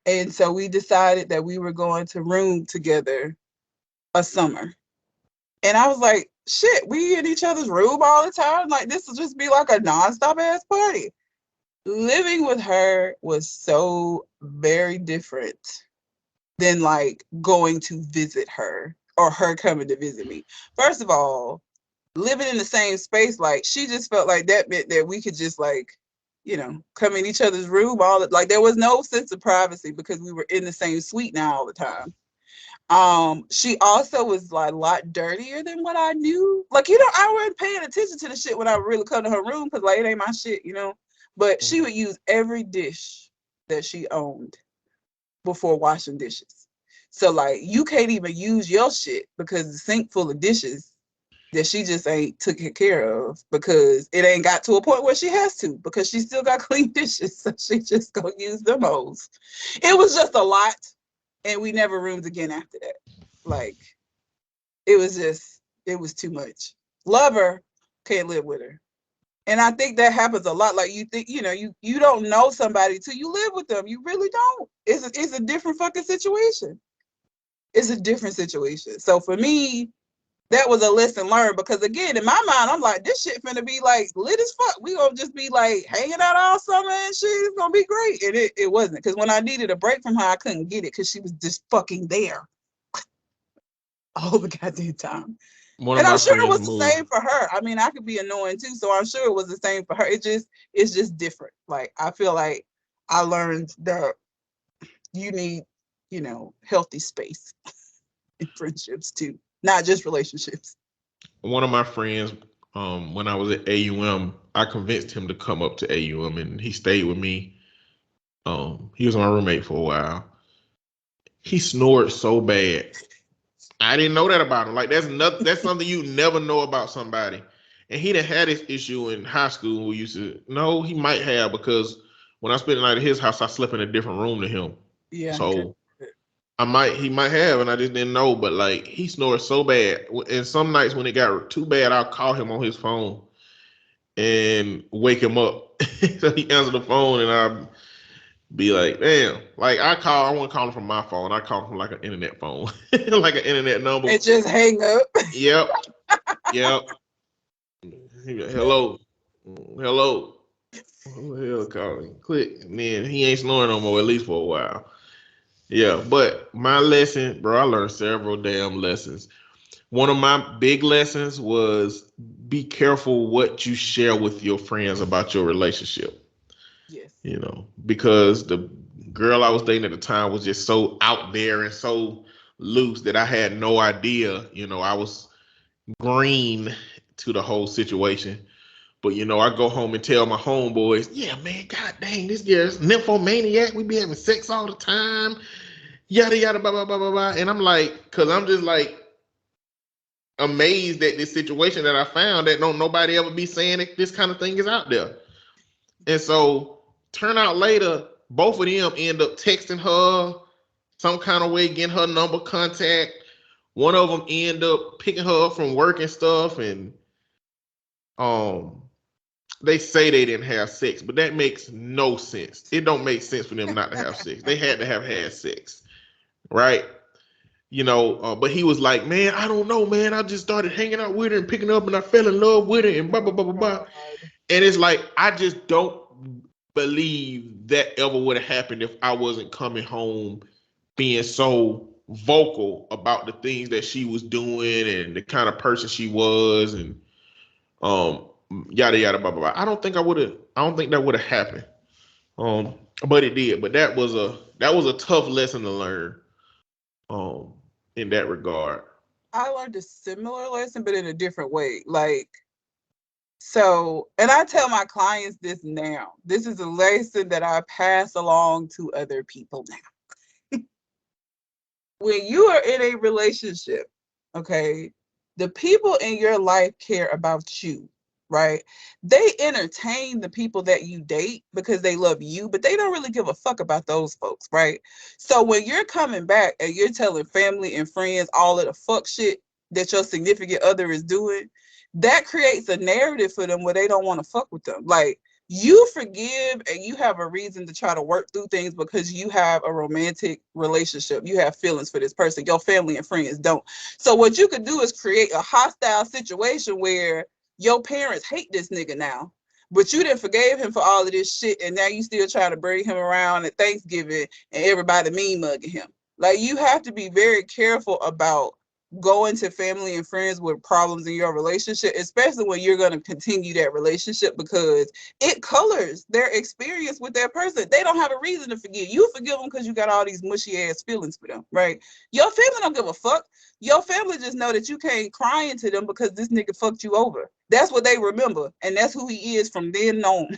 And so we decided that we were going to room together a summer. And I was like, shit, we in each other's room all the time. Like, this will just be like a nonstop ass party. Living with her was so very different than like going to visit her or her coming to visit me. First of all, living in the same space, like she just felt like that meant that we could just like, come in each other's room like there was no sense of privacy because we were in the same suite now all the time. She also was like a lot dirtier than what I knew. Like, I wasn't paying attention to the shit when I really come to her room because like it ain't my shit, But she would use every dish that she owned before washing dishes. So like you can't even use your shit because the sink full of dishes that she just ain't took care of because it ain't got to a point where she has to because she still got clean dishes. So she just gonna use them hoes. It was just a lot. And we never roomed again after that. Like, it was too much. Love her, can't live with her. And I think that happens a lot. Like you think, you don't know somebody till you live with them. You really don't. It's a different fucking situation. It's a different situation. So for me, that was a lesson learned because again, in my mind, I'm like, this shit finna be like lit as fuck. We gonna just be like hanging out all summer and shit. It's gonna be great. And it wasn't because when I needed a break from her, I couldn't get it because she was just fucking there all the goddamn time. And I'm sure it was the same for her. I mean, I could be annoying too, so I'm sure it was the same for her. It's just different. Like I feel like I learned that you need, healthy space in friendships too, not just relationships. One of my friends, when I was at AUM, I convinced him to come up to AUM and he stayed with me. He was my roommate for a while. He snored so bad. I didn't know that about him. Like that's something you never know about somebody. And he done had this issue in high school. We used to know he might have because when I spent the night at his house, I slept in a different room to him. Yeah. So he might have, and I just didn't know. But like he snored so bad, and some nights when it got too bad, I'll call him on his phone and wake him up. So he answered the phone, and I'd be like, "Damn!" Like I won't call him from my phone. I call him from like an internet phone, like an internet number. And just hang up. Yep. Hello. Who the hell calling? Click. And then he ain't snoring no more, at least for a while. Yeah, but my lesson, bro, I learned several damn lessons. One of my big lessons was be careful what you share with your friends about your relationship. Yes. Because the girl I was dating at the time was just so out there and so loose that I had no idea. I was green to the whole situation. But I go home and tell my homeboys, yeah, man, god dang, this girl's nymphomaniac. We be having sex all the time, yada yada blah blah blah blah blah. And I'm like, cause I'm just like amazed at this situation that I found that don't nobody ever be saying that this kind of thing is out there. And so turn out later, both of them end up texting her some kind of way, getting her number contact. One of them end up picking her up from work and stuff, and they say they didn't have sex, but that makes no sense. It don't make sense for them not to have sex. They had to have had sex, right? But he was like, man, I don't know, man. I just started hanging out with her and picking her up, and I fell in love with her, and blah blah blah blah blah. And it's like, I just don't believe that ever would have happened if I wasn't coming home being so vocal about the things that she was doing and the kind of person she was, and yada yada blah blah blah. I don't think that would have happened. But it did. But that was a tough lesson to learn. In that regard. I learned a similar lesson, but in a different way. And I tell my clients this now. This is a lesson that I pass along to other people now. When you are in a relationship, okay, the people in your life care about you, right? They entertain the people that you date because they love you, but they don't really give a fuck about those folks, right? So when you're coming back and you're telling family and friends all of the fuck shit that your significant other is doing, that creates a narrative for them where they don't want to fuck with them. Like, you forgive and you have a reason to try to work through things because you have a romantic relationship. You have feelings for this person. Your family and friends don't. So what you could do is create a hostile situation where your parents hate this nigga now, but you didn't forgave him for all of this shit, and now you still trying to bring him around at Thanksgiving and everybody mean mugging him. Like, you have to be very careful about going to family and friends with problems in your relationship, especially when you're going to continue that relationship, because it colors their experience with that person. They don't have a reason to forgive. You forgive them because you got all these mushy ass feelings for them, right? Your family don't give a fuck. Your family just know that you can't cry into them because this nigga fucked you over. That's what they remember, and that's who he is from then on.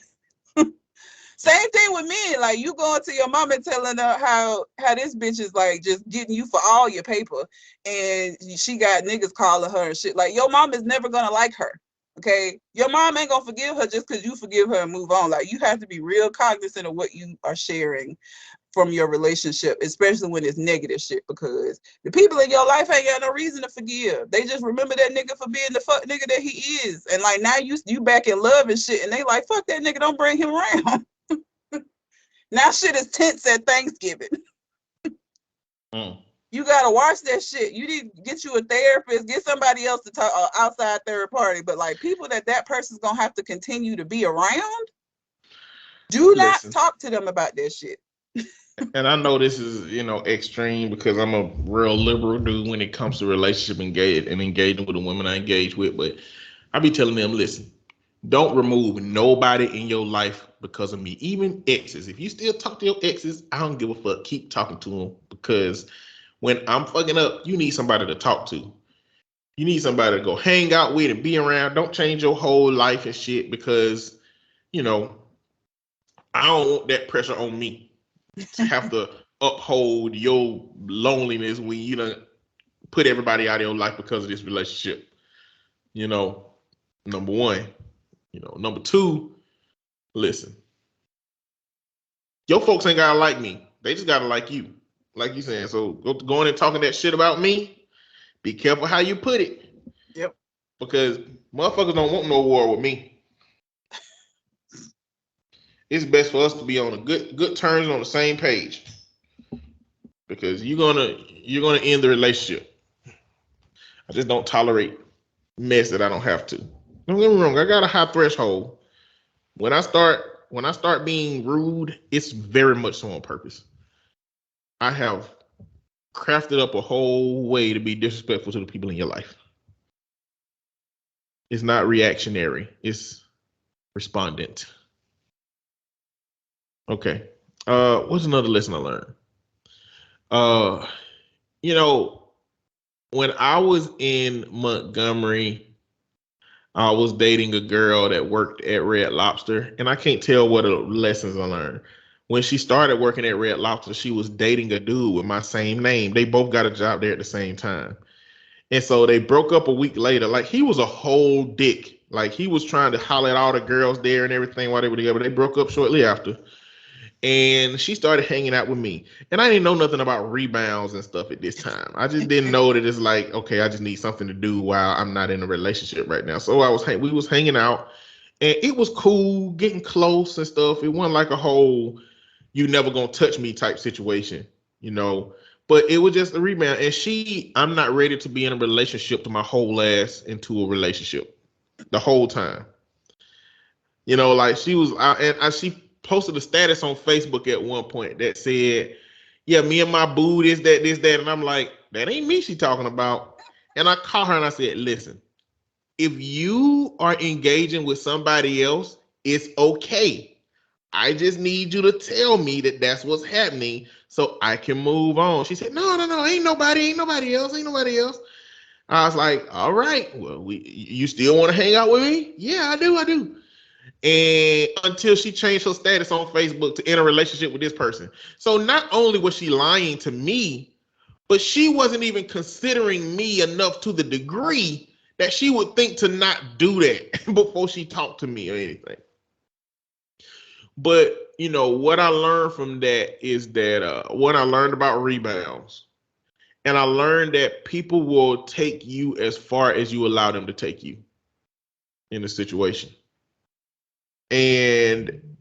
Same thing with men. Like, you going to your mom and telling her how this bitch is like just getting you for all your paper, and she got niggas calling her and shit. Like, your mom is never gonna like her. Okay, your mom ain't gonna forgive her just because you forgive her and move on. Like, you have to be real cognizant of what you are sharing from your relationship, especially when it's negative shit, because the people in your life ain't got no reason to forgive. They just remember that nigga for being the fuck nigga that he is, and like, now you back in love and shit, and they like, fuck that nigga, don't bring him around. Now shit is tense at Thanksgiving. You gotta watch that shit. You need to get you a therapist, get somebody else to talk, outside third party. But like, people that person's gonna have to continue to be around, do not talk to them about that shit. And I know this is, extreme, because I'm a real liberal dude when it comes to relationship engaging with the women I engage with. But I be telling them, listen, don't remove nobody in your life because of me. Even exes. If you still talk to your exes, I don't give a fuck. Keep talking to them, because when I'm fucking up, you need somebody to talk to. You need somebody to go hang out with and be around. Don't change your whole life and shit, because, I don't want that pressure on me to have to uphold your loneliness when you done put everybody out of your life because of this relationship. Number one. Number two, listen. Your folks ain't gotta like me. They just gotta like you. Like you saying. So going and talking that shit about me, be careful how you put it. Yep. Because motherfuckers don't want no war with me. It's best for us to be on a good terms, on the same page. Because you're gonna end the relationship. I just don't tolerate mess that I don't have to. Don't get me wrong, I got a high threshold. When I start being rude, it's very much so on purpose. I have crafted up a whole way to be disrespectful to the people in your life. It's not reactionary. It's respondent. Okay. What's another lesson I learned? you know, when I was in Montgomery, I was dating a girl that worked at Red Lobster, and I can't tell what lessons I learned. When she started working at Red Lobster, she was dating a dude with my same name. They both got a job there at the same time. And so they broke up a week later. Like, he was a whole dick. Like, he was trying to holler at all the girls there and everything while they were together. They broke up shortly after. And she started hanging out with me. And I didn't know nothing about rebounds and stuff at this time. I just didn't know that it's like, okay, I just need something to do while I'm not in a relationship right now. So we was hanging out, and it was cool, getting close and stuff. It wasn't like a whole "you never gonna touch me" type situation, you know. But it was just a rebound. And I'm not ready to be in a relationship to my whole ass into a relationship the whole time. You know, like she posted a status on Facebook at one point that said, "Yeah, me and my boo, this, that," and I'm like, that ain't me she talking about. And I called her and I said, "Listen, if you are engaging with somebody else, it's okay. I just need you to tell me that that's what's happening so I can move on." She said, "No, no, no, ain't nobody else, ain't nobody else." I was like, "All right, well, you still want to hang out with me?" "Yeah, I do." And until she changed her status on Facebook to in a relationship with this person. So not only was she lying to me, but she wasn't even considering me enough to the degree that she would think to not do that before she talked to me or anything. But you know what I learned from that is that what I learned about rebounds, and I learned that people will take you as far as you allow them to take you in a situation. And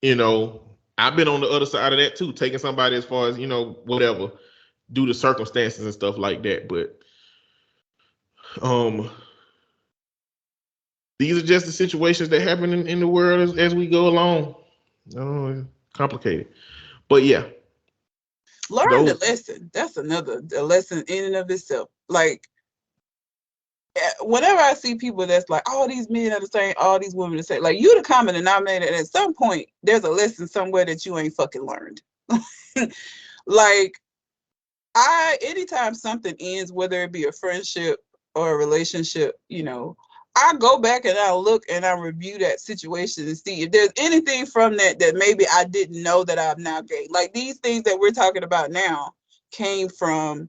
you know, I've been on the other side of that too, taking somebody as far as, you know, whatever, due to circumstances and stuff like that. But um these are just the situations that happen in the world as we go along. Oh, complicated. But yeah, Learn the those lesson. That's another a lesson in and of itself. Like, whenever I see people that's like, all these men are the same, all these women are the same, like, you the common denominator, and at some point there's a lesson somewhere that you ain't fucking learned. Like, anytime something ends, whether it be a friendship or a relationship, you know, I go back and I look and I review that situation and see if there's anything from that that maybe I didn't know that I've now gained. Like, these things that we're talking about now came from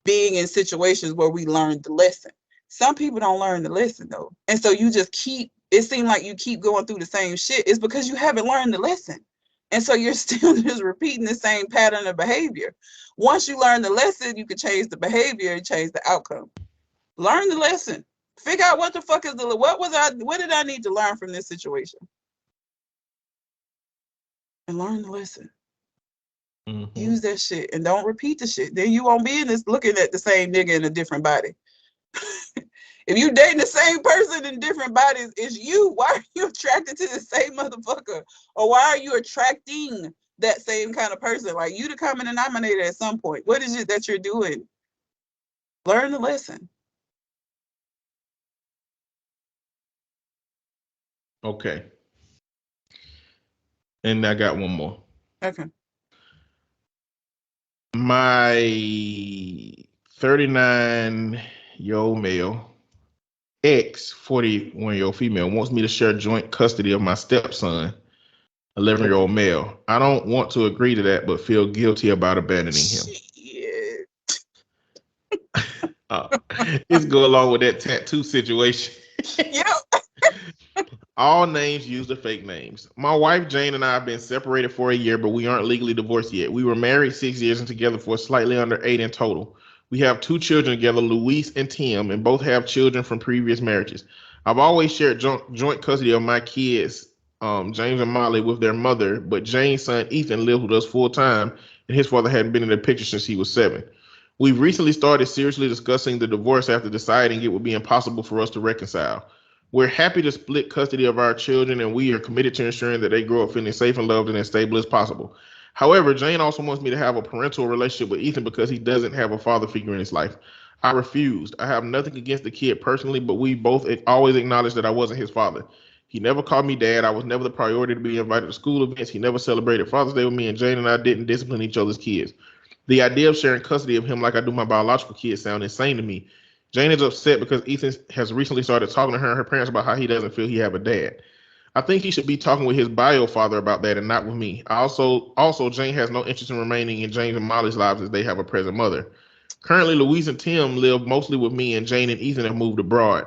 being in situations where we learned the lesson. Some people don't learn the lesson though. And so you just it seems like you keep going through the same shit. It's because you haven't learned the lesson. And so you're still just repeating the same pattern of behavior. Once you learn the lesson, you can change the behavior and change the outcome. Learn the lesson. Figure out what the fuck is what did I need to learn from this situation? And learn the lesson. Mm-hmm. Use that shit and don't repeat the shit. Then you won't be in this looking at the same nigga in a different body. If you dating the same person in different bodies, it's you. Why are you attracted to the same motherfucker? Or why are you attracting that same kind of person? Like, you the common denominator at some point. What is it that you're doing? Learn the lesson. okay. And I got one more. Okay. My 39-year-old male, ex 41-year-old female, wants me to share joint custody of my stepson, 11-year-old male. I don't want to agree to that, but feel guilty about abandoning him. Shit. Let's go along with that tattoo situation. Yep. All names used are fake names. My wife Jane and I have been separated for a year, but we aren't legally divorced yet. We were married 6 years and together for slightly under 8 in total. We have 2 children together, Luis and Tim, and both have children from previous marriages. I've always shared joint custody of my kids, James and Molly, with their mother, but Jane's son Ethan lived with us full time, and his father hadn't been in the picture since he was 7. We've recently started seriously discussing the divorce after deciding it would be impossible for us to reconcile. We're happy to split custody of our children, and we are committed to ensuring that they grow up feeling safe and loved and as stable as possible. However, Jane also wants me to have a parental relationship with Ethan because he doesn't have a father figure in his life. I refused. I have nothing against the kid personally, but we both always acknowledged that I wasn't his father. He never called me dad. I was never the priority to be invited to school events. He never celebrated Father's Day with me, and Jane and I didn't discipline each other's kids. The idea of sharing custody of him like I do my biological kids sound insane to me. Jane is upset because Ethan has recently started talking to her and her parents about how he doesn't feel he have a dad. I think he should be talking with his bio father about that and not with me. Also Jane has no interest in remaining in James and Molly's lives as they have a present mother. Currently, Louise and Tim live mostly with me, and Jane and Ethan have moved abroad.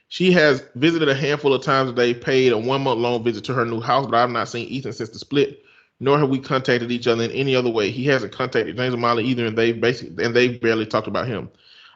She has visited a handful of times. They paid a 1 month long visit to her new house, but I've not seen Ethan since the split, nor have we contacted each other in any other way. He hasn't contacted James and Molly either, and they've barely talked about him.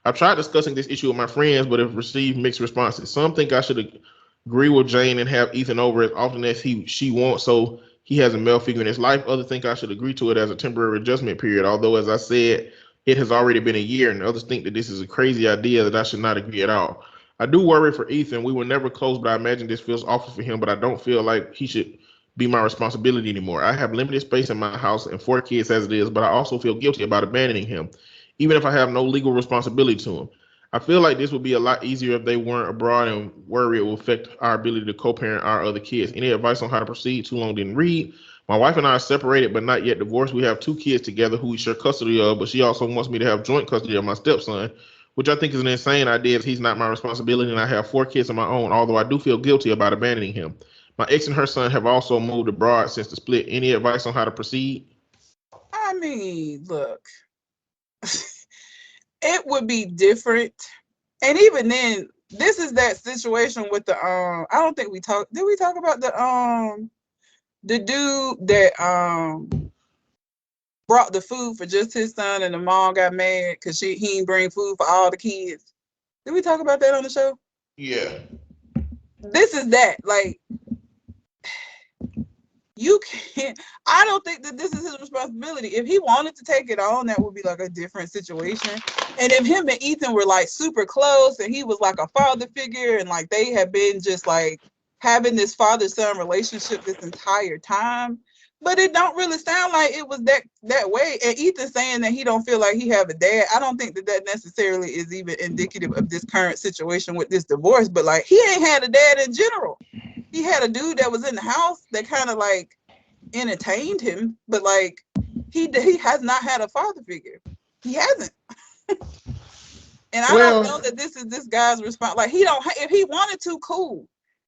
I've tried discussing this issue with my friends, but have received mixed responses. Some think I should agree with Jane and have Ethan over as often as she wants, so he has a male figure in his life. Others think I should agree to it as a temporary adjustment period, although, as I said, it has already been a year, and others think that this is a crazy idea that I should not agree at all. I do worry for Ethan. We were never close, but I imagine this feels awful for him, but I don't feel like he should be my responsibility anymore. I have limited space in my house and 4 kids as it is, but I also feel guilty about abandoning him, even if I have no legal responsibility to him. I feel like this would be a lot easier if they weren't abroad and worry it will affect our ability to co-parent our other kids. Any advice on how to proceed? Too long didn't read. My wife and I are separated but not yet divorced. We have 2 kids together who we share custody of, but she also wants me to have joint custody of my stepson, which I think is an insane idea as he's not my responsibility and I have 4 kids of my own, although I do feel guilty about abandoning him. My ex and her son have also moved abroad since the split. Any advice on how to proceed? I mean, look, it would be different. And even then, this is that situation with the I don't think did we talk about the dude that brought the food for just his son and the mom got mad because he didn't bring food for all the kids. Did we talk about that on the show? Yeah. This is that. Like, you can't, I don't think that this is his responsibility. If he wanted to take it on, that would be like a different situation. And if him and Ethan were like super close and he was like a father figure and like they had been just like having this father-son relationship this entire time, but it don't really sound like it was that way. And Ethan saying that he don't feel like he have a dad, I don't think that necessarily is even indicative of this current situation with this divorce. But like, he ain't had a dad in general. He had a dude that was in the house that kind of like entertained him, but like he has not had a father figure. He hasn't. And I don't know that this is this guy's response. Like, he don't, if he wanted to, cool.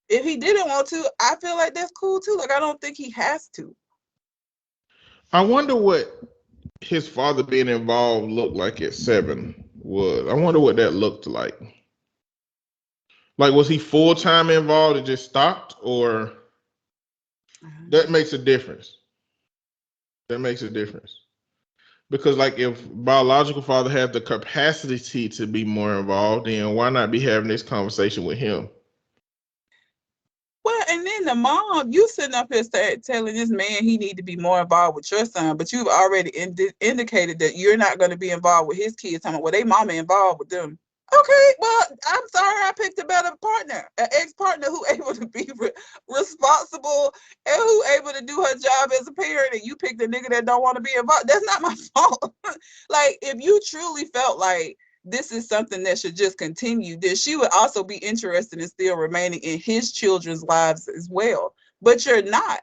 If he didn't want to, I feel like that's cool too. Like, I don't think he has to. I wonder what his father being involved looked like at 7 was. I wonder what that looked like. Like, was he full-time involved and just stopped? Or that makes a difference. That makes a difference. Because, like, if biological father had the capacity to be more involved, then why not be having this conversation with him? Well, and then the mom, you sitting up here telling this man he need to be more involved with your son, but you've already indicated that you're not going to be involved with his kids. Talking about, well, they mama involved with them. Okay, well, I'm sorry I picked a better partner, an ex-partner who able to be responsible and who able to do her job as a parent, and you picked a nigga that don't want to be involved. That's not my fault. Like, if you truly felt like this is something that should just continue, then she would also be interested in still remaining in his children's lives as well. But you're not.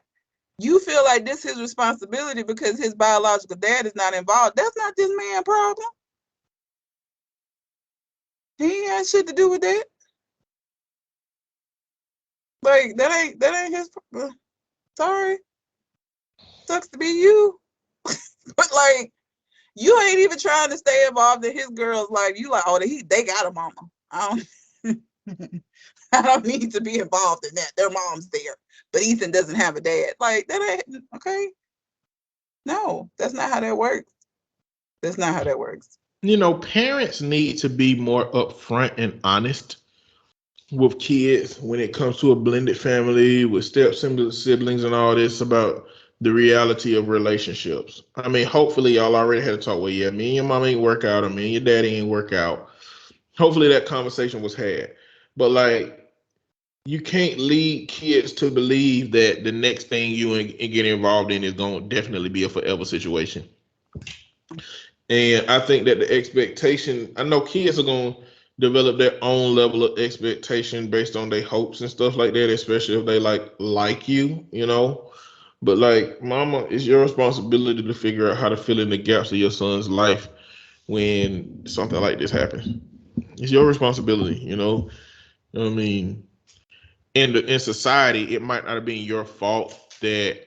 You feel like this is his responsibility because his biological dad is not involved. That's not this man's problem. He ain't had shit to do with that. Like, that ain't his problem. Sorry. Sucks to be you. But like, you ain't even trying to stay involved in his girl's life. You like, oh, they got a mama. I don't need to be involved in that. Their mom's there. But Ethan doesn't have a dad. Like, that ain't okay. No, that's not how that works. That's not how that works. You know, parents need to be more upfront and honest with kids when it comes to a blended family with step siblings and all this about the reality of relationships. I mean, hopefully y'all already had a talk. Well, yeah, me and your mom ain't work out, or me and your daddy ain't work out. Hopefully that conversation was had. But like, you can't lead kids to believe that the next thing you get involved in is going to definitely be a forever situation. And I think that the expectation, I know kids are going to develop their own level of expectation based on their hopes and stuff like that, especially if they like you, you know. But like, mama, it's your responsibility to figure out how to fill in the gaps of your son's life when something like this happens. It's your responsibility, you know. You know what I mean? In society, it might not have been your fault that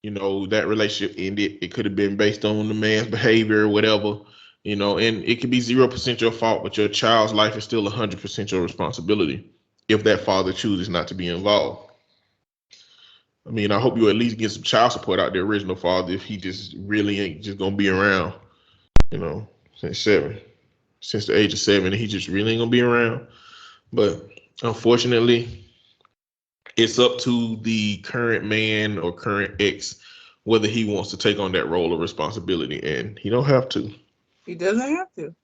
that relationship ended. It could have been based on the man's behavior or whatever, and it could be 0% your fault, but your child's life is still 100% your responsibility if that father chooses not to be involved. I mean, I hope you at least get some child support out the original father if he just really ain't just gonna be around, you know, since seven, since the age of 7, and he just really ain't gonna be around. But unfortunately, it's up to the current man or current ex whether he wants to take on that role of responsibility, and he don't have to. He doesn't have to.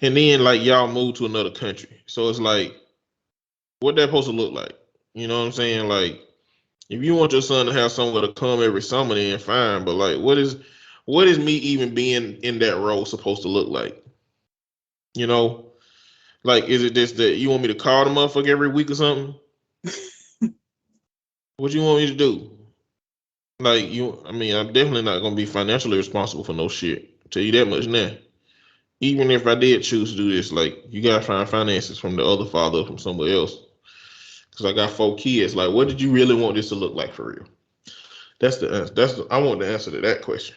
And then like y'all move to another country, so it's like, what that supposed to look like? You know what I'm saying? Like, if you want your son to have somewhere to come every summer, then fine. But like, what is me even being in that role supposed to look like? You know, like, is it just that you want me to call the motherfucker every week or something? What you want me to do? Like, I mean, I'm definitely not gonna be financially responsible for no shit. I'll tell you that much now. Even if I did choose to do this, like, you gotta find finances from the other father or from somewhere else. Because I got 4 kids. Like, what did you really want this to look like for real? That's the answer. I want the answer to that question.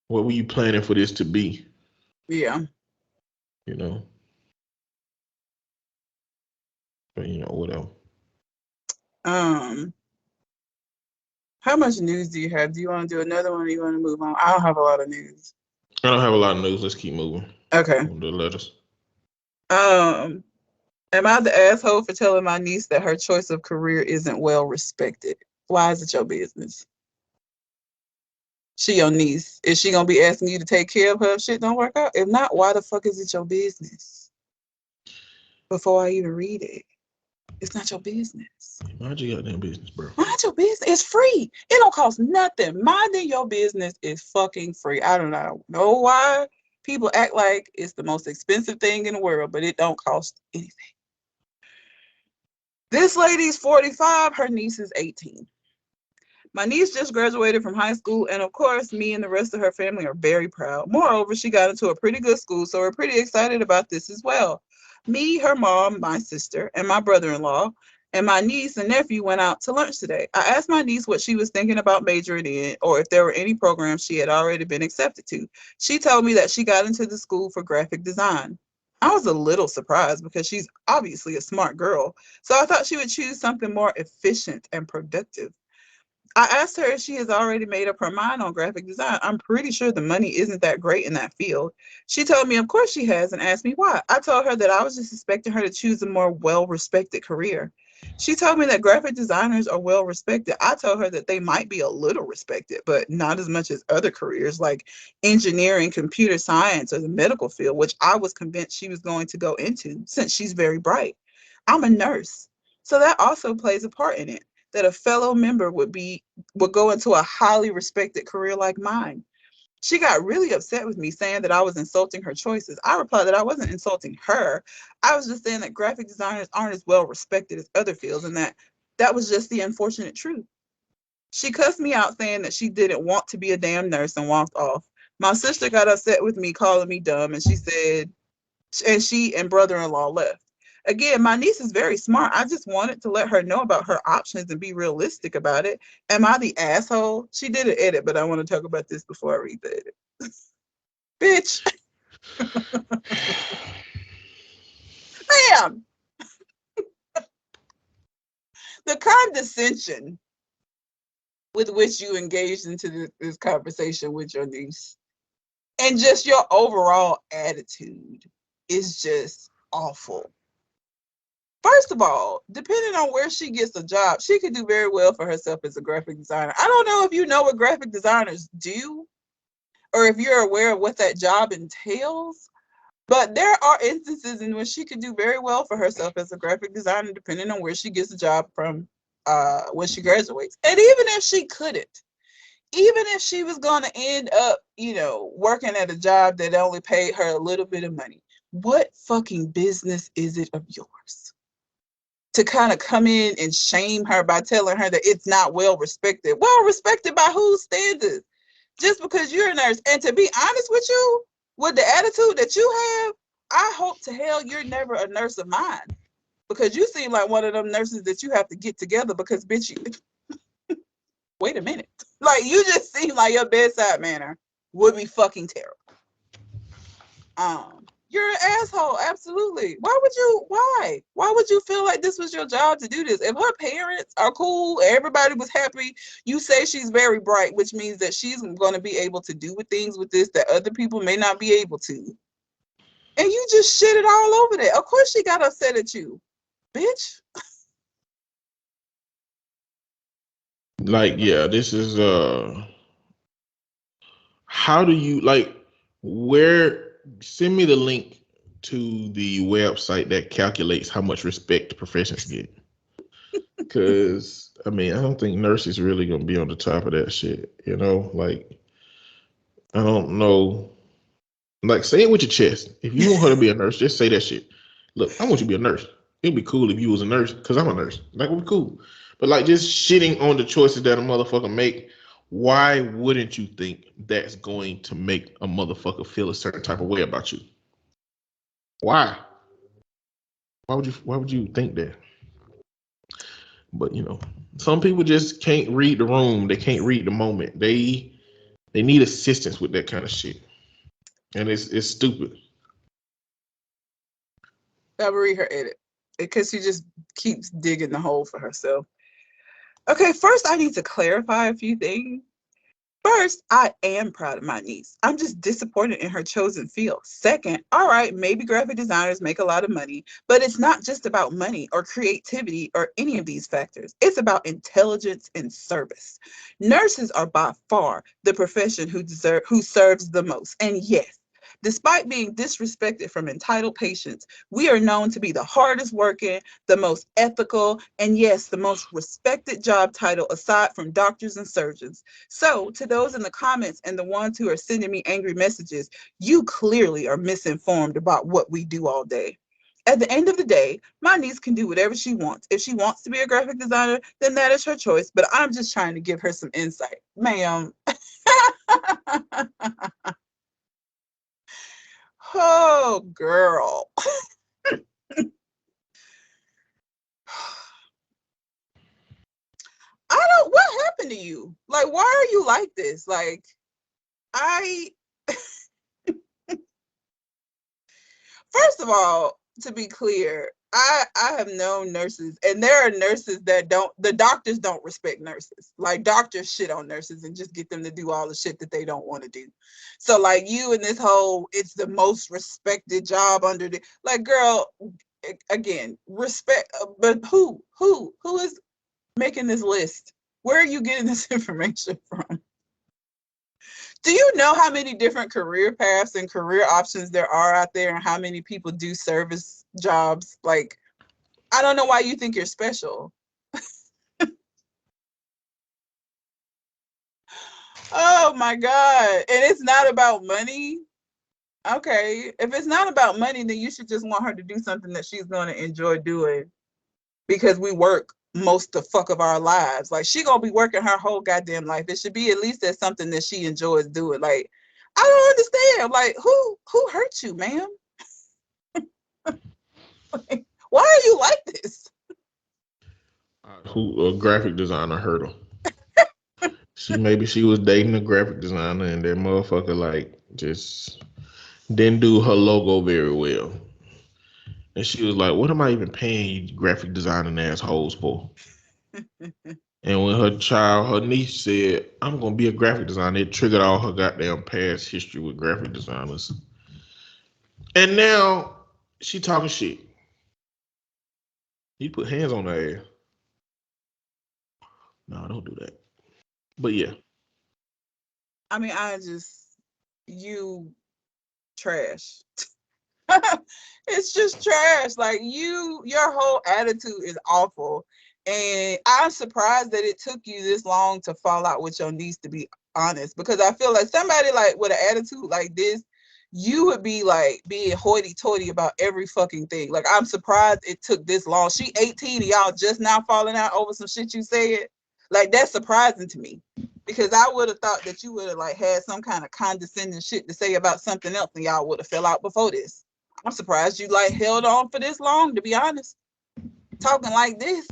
What were you planning for this to be? Yeah. You know, but whatever. How much news do you have? Do you want to do another one or you want to move on? I don't have a lot of news. I don't have a lot of news. Let's keep moving. Okay. On the letters. Am I the asshole for telling my niece that her choice of career isn't well respected? Why is it your business? She your niece. Is she gonna be asking you to take care of her if shit don't work out? If not, why the fuck is it your business? Before I even read it, it's not your business. Mind your goddamn business, bro. Mind your business. It's free. It don't cost nothing. Minding your business is fucking free. I don't know why people act like it's the most expensive thing in the world, but it don't cost anything. This lady's 45. Her niece is 18. My niece just graduated from high school, and of course, me and the rest of her family are very proud. Moreover, she got into a pretty good school, so we're pretty excited about this as well. Me, her mom, my sister, and my brother-in-law, and my niece and nephew went out to lunch today. I asked my niece what she was thinking about majoring in, or if there were any programs she had already been accepted to. She told me that she got into the school for graphic design. I was a little surprised because she's obviously a smart girl, so I thought she would choose something more efficient and productive. I asked her if she has already made up her mind on graphic design. I'm pretty sure the money isn't that great in that field. She told me, of course she has, and asked me why. I told her that I was just expecting her to choose a more well-respected career. She told me that graphic designers are well-respected. I told her that they might be a little respected, but not as much as other careers like engineering, computer science, or the medical field, which I was convinced she was going to go into since she's very bright. I'm a nurse, so that also plays a part in it, that a fellow member would go into a highly respected career like mine. She got really upset with me, saying that I was insulting her choices. I replied that I wasn't insulting her. I was just saying that graphic designers aren't as well respected as other fields, and that was just the unfortunate truth. She cussed me out, saying that she didn't want to be a damn nurse, and walked off. My sister got upset with me, calling me dumb, and she and brother-in-law left. Again, my niece is very smart. I just wanted to let her know about her options and be realistic about it. Am I the asshole? She did an edit, but I want to talk about this before I read the edit. Bitch. Ma'am. The condescension with which you engaged into this conversation with your niece and just your overall attitude is just awful. First of all, depending on where she gets a job, she could do very well for herself as a graphic designer. I don't know if you know what graphic designers do or if you're aware of what that job entails, but there are instances in which she could do very well for herself as a graphic designer, depending on where she gets a job from when she graduates. And even if she couldn't, even if she was going to end up, working at a job that only paid her a little bit of money, what fucking business is it of yours? to kind of come in and shame her by telling her that it's not well respected. Well respected by whose standards? Just because you're a nurse. And to be honest with you, with the attitude that you have, I hope to hell you're never a nurse of mine. Because you seem like one of them nurses that you have to get together because, bitch, you, wait a minute. Like, you just seem like your bedside manner would be fucking terrible. You're an asshole, absolutely. Why would you feel like this was your job to do this? If her parents are cool, everybody was happy, you say she's very bright, which means that she's going to be able to do things with this that other people may not be able to. And you just shit it all over there. Of course she got upset at you, bitch. Like, yeah, this is how do you like send me the link to the website that calculates how much respect professions get. Because I mean, I don't think nurses really gonna be on the top of that shit, you know? Like, I don't know. Like, say it with your chest. If you want her to be a nurse, just say that shit. Look, I want you to be a nurse. It'd be cool if you was a nurse, because I'm a nurse. That would be cool. But like, just shitting on the choices that a motherfucker make, why wouldn't you think that's going to make a motherfucker feel a certain type of way about you? Why? Why would you think that? But you know, some people just can't read the room. They can't read the moment. They need assistance with that kind of shit. And it's stupid. I'll read her edit because she just keeps digging the hole for herself. Okay, first I need to clarify a few things. First, I am proud of my niece. I'm just disappointed in her chosen field. Second, all right, maybe graphic designers make a lot of money, but it's not just about money or creativity or any of these factors. It's about intelligence and service. Nurses are by far the profession who serves the most. And yes, despite being disrespected from entitled patients, we are known to be the hardest working, the most ethical, and yes, the most respected job title aside from doctors and surgeons. So, to those in the comments and the ones who are sending me angry messages, you clearly are misinformed about what we do all day. At the end of the day, my niece can do whatever she wants. If she wants to be a graphic designer, then that is her choice, but I'm just trying to give her some insight. Ma'am. Oh, girl. What happened to you? Like, why are you like this? Like, first of all, to be clear, I have known nurses, and there are nurses that the doctors don't respect nurses. Like, doctors shit on nurses and just get them to do all the shit that they don't want to do. So, like, you and this whole, it's the most respected job under the, like, girl, again, respect, but who is making this list? Where are you getting this information from? Do you know how many different career paths and career options there are out there and how many people do service jobs? Like, I don't know why you think you're special. Oh my God. And it's not about money. Okay. If it's not about money, then you should just want her to do something that she's going to enjoy doing, because we work most the fuck of our lives. Like, she gonna be working her whole goddamn life. It should be at least as something that she enjoys doing. Like, I don't understand. Like, who hurt you, ma'am? Like, why are you like this? Who a graphic designer hurt her? Maybe she was dating a graphic designer and that motherfucker like just didn't do her logo very well. And she was like, what am I even paying you graphic designing assholes for? And when her niece said, I'm going to be a graphic designer, it triggered all her goddamn past history with graphic designers. And now she talking shit. He put hands on her ass. No, don't do that. But yeah. I mean, you trash. It's just trash. Like, your whole attitude is awful. And I'm surprised that it took you this long to fall out with your niece, to be honest, because I feel like somebody like with an attitude like this, you would be like being hoity-toity about every fucking thing. Like, I'm surprised it took this long. She 18 and y'all just now falling out over some shit you said. Like, that's surprising to me, because I would have thought that you would have like had some kind of condescending shit to say about something else, and y'all would have fell out before this. I'm surprised you like held on for this long, to be honest. Talking like this,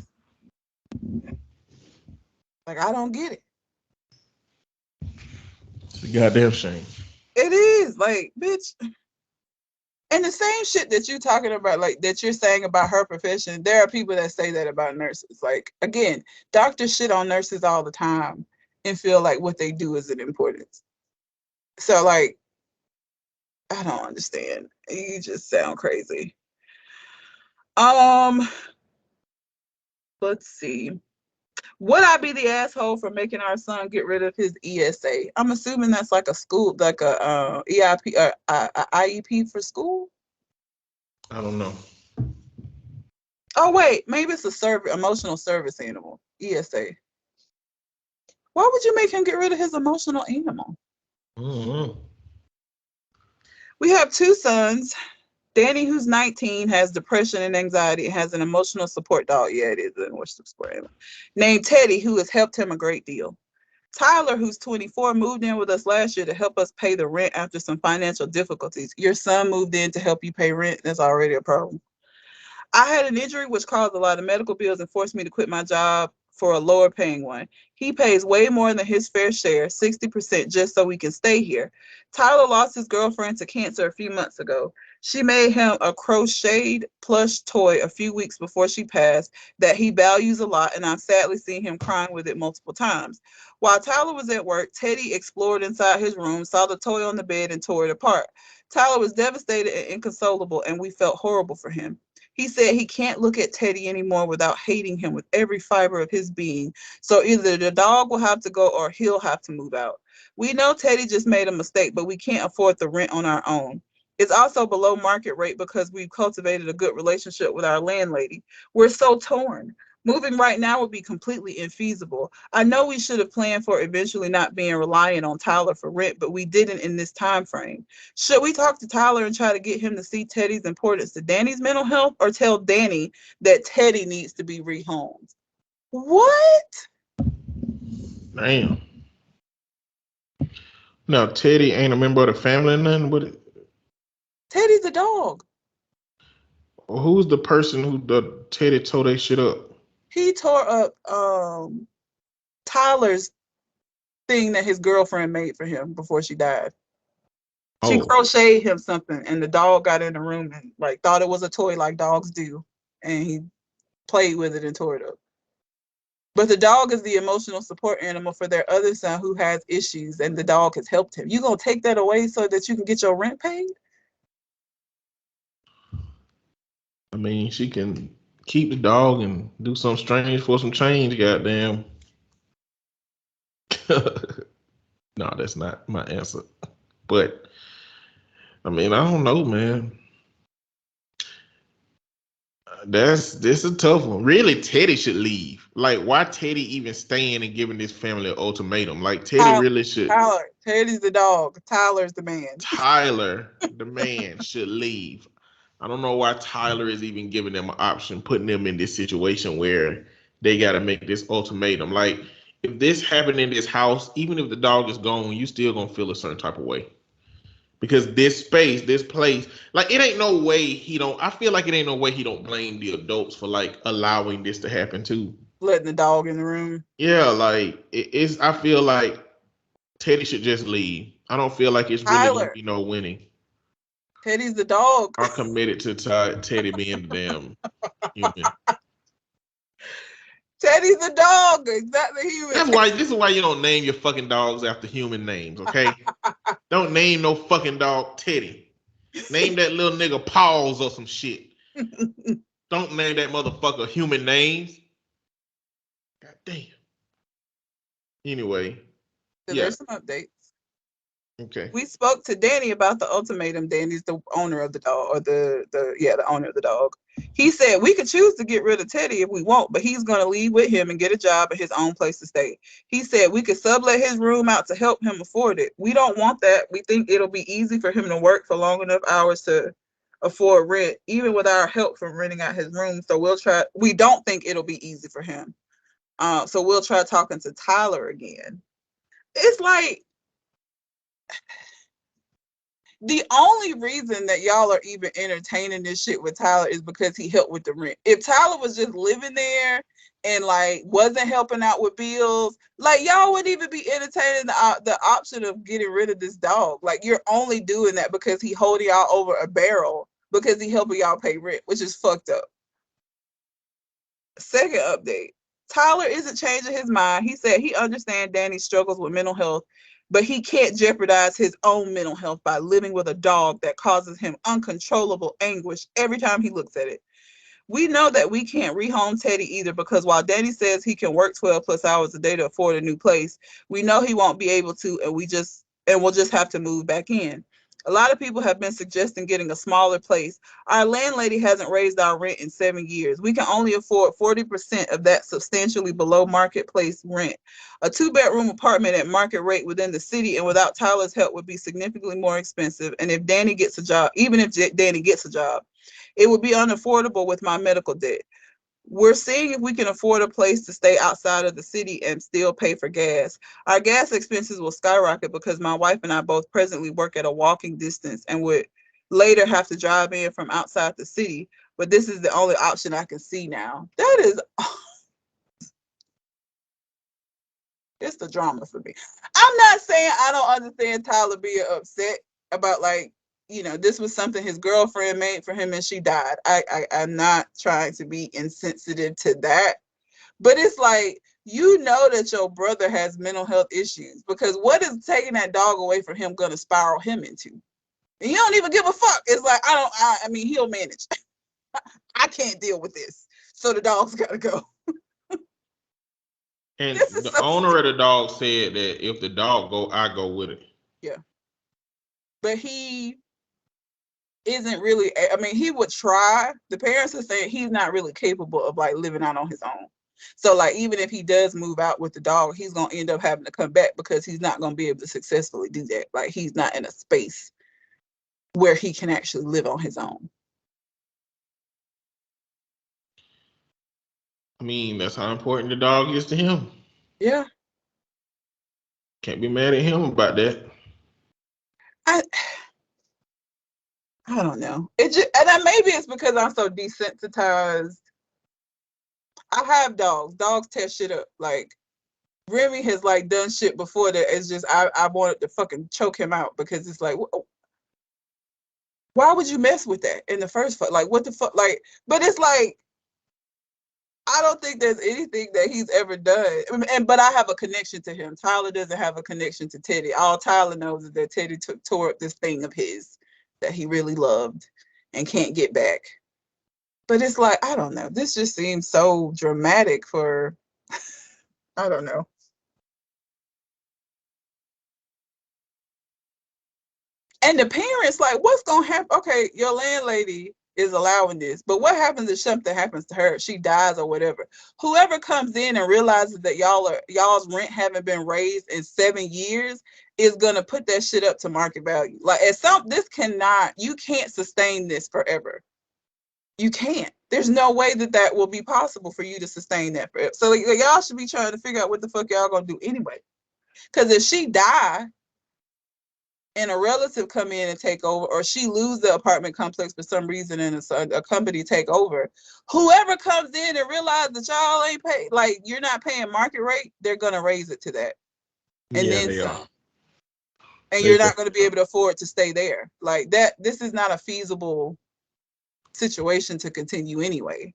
like, I don't get it. It's a goddamn shame. It is, like, bitch. And the same shit that you're talking about, like, that you're saying about her profession, there are people that say that about nurses. Like, again, doctors shit on nurses all the time and feel like what they do isn't important. So, like, I don't understand. You just sound crazy. Let's see. Would I be the asshole for making our son get rid of his ESA? I'm assuming that's like a school, like a EIP or IEP for school. I don't know. Oh wait, maybe it's a emotional service animal, ESA. Why would you make him get rid of his emotional animal? Mm-hmm. We have two sons. Danny, who's 19, has depression and anxiety and has an emotional support dog. Yeah, it is an emotional support animal. Named Teddy, who has helped him a great deal. Tyler, who's 24, moved in with us last year to help us pay the rent after some financial difficulties. Your son moved in to help you pay rent. That's already a problem. I had an injury which caused a lot of medical bills and forced me to quit my job for a lower paying one. He pays way more than his fair share, 60%, just so we can stay here. Tyler lost his girlfriend to cancer a few months ago. She made him a crocheted plush toy a few weeks before she passed that he values a lot, and I've sadly seen him crying with it multiple times. While Tyler was at work, Teddy explored inside his room, saw the toy on the bed, and tore it apart. Tyler was devastated and inconsolable, and we felt horrible for him. He said he can't look at Teddy anymore without hating him with every fiber of his being. So either the dog will have to go or he'll have to move out. We know Teddy just made a mistake, but we can't afford the rent on our own. It's also below market rate because we've cultivated a good relationship with our landlady. We're so torn. Moving right now would be completely infeasible. I know we should have planned for eventually not being reliant on Tyler for rent, but we didn't in this time frame. Should we talk to Tyler and try to get him to see Teddy's importance to Danny's mental health, or tell Danny that Teddy needs to be rehomed? What? Damn. Now Teddy ain't a member of the family or nothing, but Teddy's a dog. who's the person who the Teddy tore that shit up? He tore up Tyler's thing that his girlfriend made for him before she died. She crocheted him something, and the dog got in the room and like thought it was a toy like dogs do, and he played with it and tore it up. But the dog is the emotional support animal for their other son who has issues, and the dog has helped him. You gonna take that away so that you can get your rent paid? I mean, she can keep the dog and do something strange for some change, goddamn. No, that's not my answer. But I mean, I don't know, man. This a tough one. Really, Teddy should leave. Like, why Teddy even staying and giving this family an ultimatum? Like, Teddy really should. Tyler. Teddy's the dog. Tyler's the man. Tyler, the man, should leave. I don't know why Tyler is even giving them an option, putting them in this situation where they got to make this ultimatum. Like, if this happened in this house, even if the dog is gone, you still gonna feel a certain type of way. Because this space, this place, like it ain't no way he don't. I feel like it ain't no way he don't blame the adults for like allowing this to happen too. Letting the dog in the room. Yeah, like it's. I feel like Teddy should just leave. I don't feel like it's really gonna be no winning. Teddy's the dog. I'm committed to Teddy being the damn human. Teddy's the dog. Exactly human. That's why. This is why you don't name your fucking dogs after human names. Okay. Don't name no fucking dog Teddy. Name that little nigga Paws or some shit. Don't name that motherfucker human names. God damn. Anyway. So there's some updates. Okay. We spoke to Danny about the ultimatum. Danny's the owner of the dog, or the owner of the dog. He said we could choose to get rid of Teddy if we want, but he's going to leave with him and get a job at his own place to stay. He said we could sublet his room out to help him afford it. We don't want that. We think it'll be easy for him to work for long enough hours to afford rent, even with our help from renting out his room. So we'll try. We don't think it'll be easy for him. So we'll try talking to Tyler again. It's like, the only reason that y'all are even entertaining this shit with Tyler is because he helped with the rent. If Tyler was just living there and like wasn't helping out with bills, like y'all wouldn't even be entertaining the option of getting rid of this dog. Like, you're only doing that because he holding y'all over a barrel because he helping y'all pay rent, which is fucked up. Second update. Tyler isn't changing his mind. He said he understands Danny struggles with mental health, but he can't jeopardize his own mental health by living with a dog that causes him uncontrollable anguish every time he looks at it. We know that we can't rehome Teddy either, because while Danny says he can work 12 plus hours a day to afford a new place, we know he won't be able to, and we'll just have to move back in. A lot of people have been suggesting getting a smaller place. Our landlady hasn't raised our rent in 7 years. We can only afford 40% of that substantially below marketplace rent. A 2-bedroom apartment at market rate within the city and without Tyler's help would be significantly more expensive. And if Danny gets a job, even if Danny gets a job, it would be unaffordable with my medical debt. We're seeing if we can afford a place to stay outside of the city and still pay for gas. Our gas expenses will skyrocket because my wife and I both presently work at a walking distance and would later have to drive in from outside the city. But this is the only option I can see now. That is, it's the drama for me. I'm not saying I don't understand Tyler being upset about, like, this was something his girlfriend made for him and she died. I'm not trying to be insensitive to that. But it's like, that your brother has mental health issues, because what is taking that dog away from him going to spiral him into? And you don't even give a fuck. It's like, I mean, he'll manage. I can't deal with this. So the dog's got to go. And This is the so owner of the dog said that if the dog go, I go with it. Yeah. But he isn't really, I mean, he would try. The parents are saying he's not really capable of like living out on his own. So like, even if he does move out with the dog, he's going to end up having to come back because he's not going to be able to successfully do that. Like, he's not in a space where he can actually live on his own. I mean, that's how important the dog is to him. Yeah. Can't be mad at him about that. I don't know. And maybe it's because I'm so desensitized. I have dogs. Dogs tear shit up. Like, Remy has like done shit before that. It's just I wanted to fucking choke him out, because it's like, why would you mess with that in the first place? Like, what the fuck? Like, but it's like, I don't think there's anything that he's ever done. But I have a connection to him. Tyler doesn't have a connection to Teddy. All Tyler knows is that Teddy tore up this thing of his that he really loved and can't get back. But it's like, I don't know. This just seems so dramatic for, I don't know. And the parents, like, what's going to happen? Okay, your landlady is allowing this, but what happens if something happens to her? She dies or whatever. Whoever comes in and realizes that y'all's rent haven't been raised in 7 years is going to put that shit up to market value. Like, you can't sustain this forever. You can't. There's no way that will be possible for you to sustain that forever. So like, y'all should be trying to figure out what the fuck y'all gonna do anyway. Because if she die and a relative come in and take over, or she lose the apartment complex for some reason and a company take over, whoever comes in and realize that y'all ain't pay, like, you're not paying market rate, they're gonna raise it to that. And Yeah, then they some. are. And you're not going to be able to afford to stay there. Like that, this is not a feasible situation to continue anyway.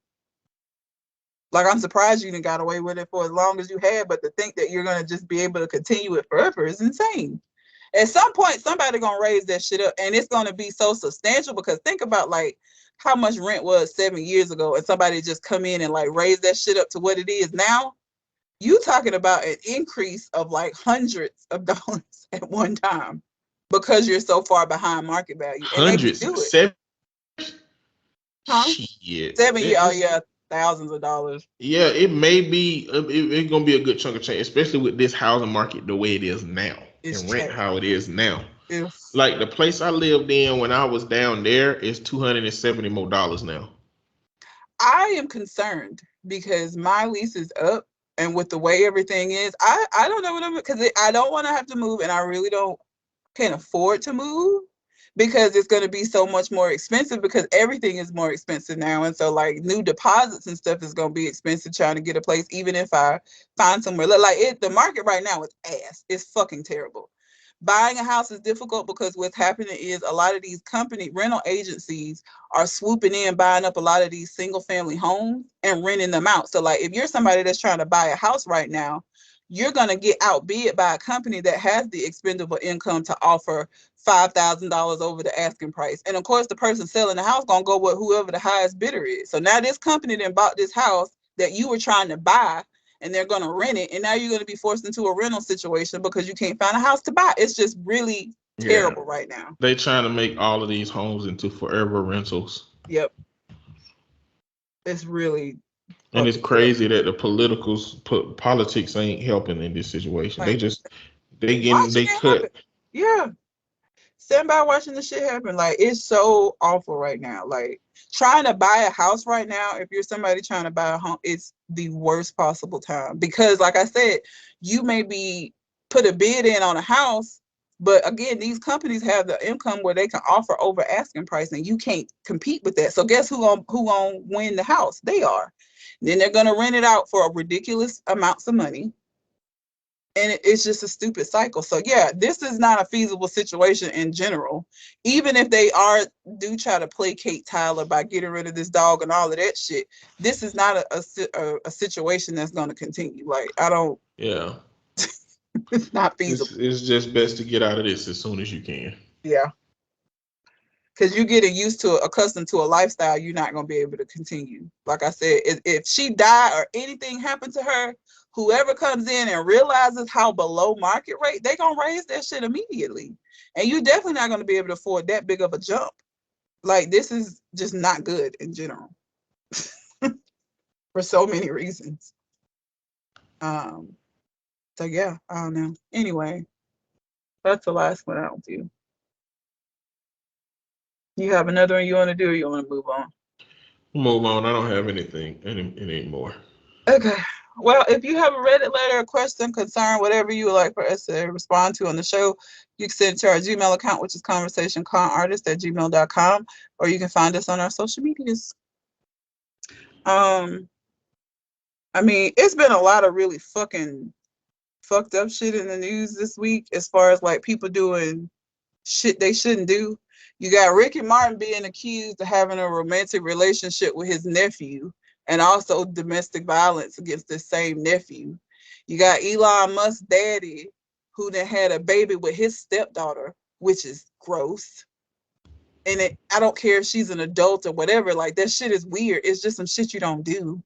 Like, I'm surprised you didn't got away with it for as long as you had, but to think that you're going to just be able to continue it forever is insane. At some point, somebody going to raise that shit up, and it's going to be so substantial, because think about like how much rent was 7 years ago, and somebody just come in and like raise that shit up to what it is now. You talking about an increase of like hundreds of dollars at one time. because you're so far behind market value, and they can Hundreds, do it. Huh? Shit. 7 years, oh yeah, thousands of dollars. Yeah, it may be. It's gonna be a good chunk of change, especially with this housing market the way it is now, It's and rent trash. how it is now. If Like the place I lived in when I was down there is $270 more now. I am concerned because my lease is up, and with the way everything is, I don't know what I'm, because I don't want to have to move, and I really can't afford to move because it's going to be so much more expensive because everything is more expensive now. And so like new deposits and stuff is going to be expensive trying to get a place, even if I find somewhere. Like the market right now is ass. It's fucking terrible. Buying a house is difficult because what's happening is a lot of these rental agencies are swooping in, buying up a lot of these single family homes and renting them out. So like if you're somebody that's trying to buy a house right now, you're going to get outbid by a company that has the expendable income to offer $5,000 over the asking price. And of course, the person selling the house going to go with whoever the highest bidder is. So now this company then bought this house that you were trying to buy, and they're going to rent it. And now you're going to be forced into a rental situation because you can't find a house to buy. It's just really terrible right now. They trying to make all of these homes into forever rentals. Yep. It's really. And it's crazy that the politics ain't helping in this situation. Like, they cut. Yeah. Stand by watching the shit happen. Like, it's so awful right now. Like, trying to buy a house right now, if you're somebody trying to buy a home, it's the worst possible time. Because, like I said, you may be put a bid in on a house, but again, these companies have the income where they can offer over asking price, and you can't compete with that. So guess who gonna win the house? They are. Then they're gonna rent it out for a ridiculous amounts of money. And it's just a stupid cycle. So yeah, this is not a feasible situation in general. Even if they do try to placate Tyler by getting rid of this dog and all of that shit, this is not a situation that's going to continue. Like, I don't. Yeah. It's not feasible. It's just best to get out of this as soon as you can. Yeah. Because you're getting accustomed to a lifestyle you're not going to be able to continue. Like I said, if she died or anything happened to her, whoever comes in and realizes how below market rate, they're going to raise that shit immediately. And you're definitely not going to be able to afford that big of a jump. Like, this is just not good in general. For so many reasons. So yeah, I don't know. Anyway, that's the last one I'll do. You have another one you want to do, or you want to move on? Move on. I don't have anything anymore. Okay. Well, if you have a Reddit letter, a question, concern, whatever you would like for us to respond to on the show, you can send it to our Gmail account, which is conversationconartist@gmail.com, or you can find us on our social medias. I mean, it's been a lot of really fucking fucked up shit in the news this week as far as like people doing shit they shouldn't do. You got Ricky Martin being accused of having a romantic relationship with his nephew and also domestic violence against the same nephew. You got Elon Musk's daddy who then had a baby with his stepdaughter, which is gross. And I don't care if she's an adult or whatever, like that shit is weird. It's just some shit you don't do.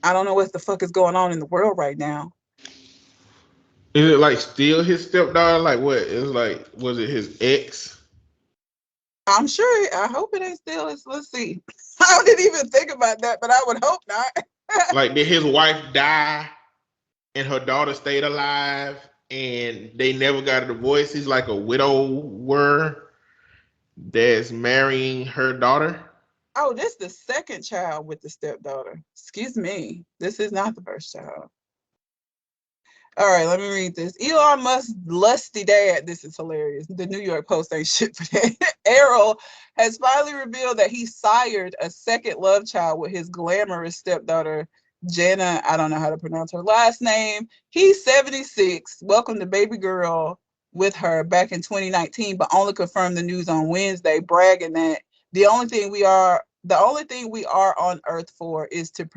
I don't know what the fuck is going on in the world right now. Is it like still his stepdaughter? Like what? It was like, was it his ex? I'm sure. I hope it ain't still. Let's see. I didn't even think about that, but I would hope not. Like, did his wife die and her daughter stayed alive and they never got a divorce? He's like a widower that's marrying her daughter. Oh, this is the second child with the stepdaughter. Excuse me. This is not the first child. All right, let me read this. Elon Musk's lusty dad, this is hilarious. The New York Post ain't shit for that. Errol has finally revealed that he sired a second love child with his glamorous stepdaughter, Jenna. I don't know how to pronounce her last name. He's 76, welcomed the baby girl with her back in 2019, but only confirmed the news on Wednesday, bragging that the only thing we are on Earth for is to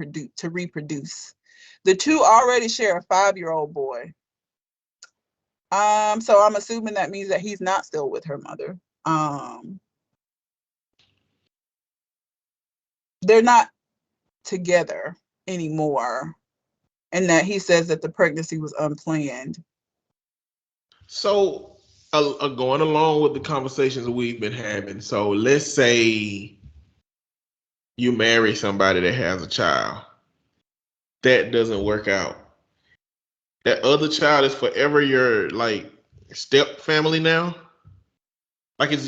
reproduce. The two already share a 5-year-old boy. So I'm assuming that means that he's not still with her mother. They're not together anymore, and that he says that the pregnancy was unplanned. So going along with the conversations we've been having. So let's say you marry somebody that has a child. That doesn't work out. That other child is forever your like step family now. Like is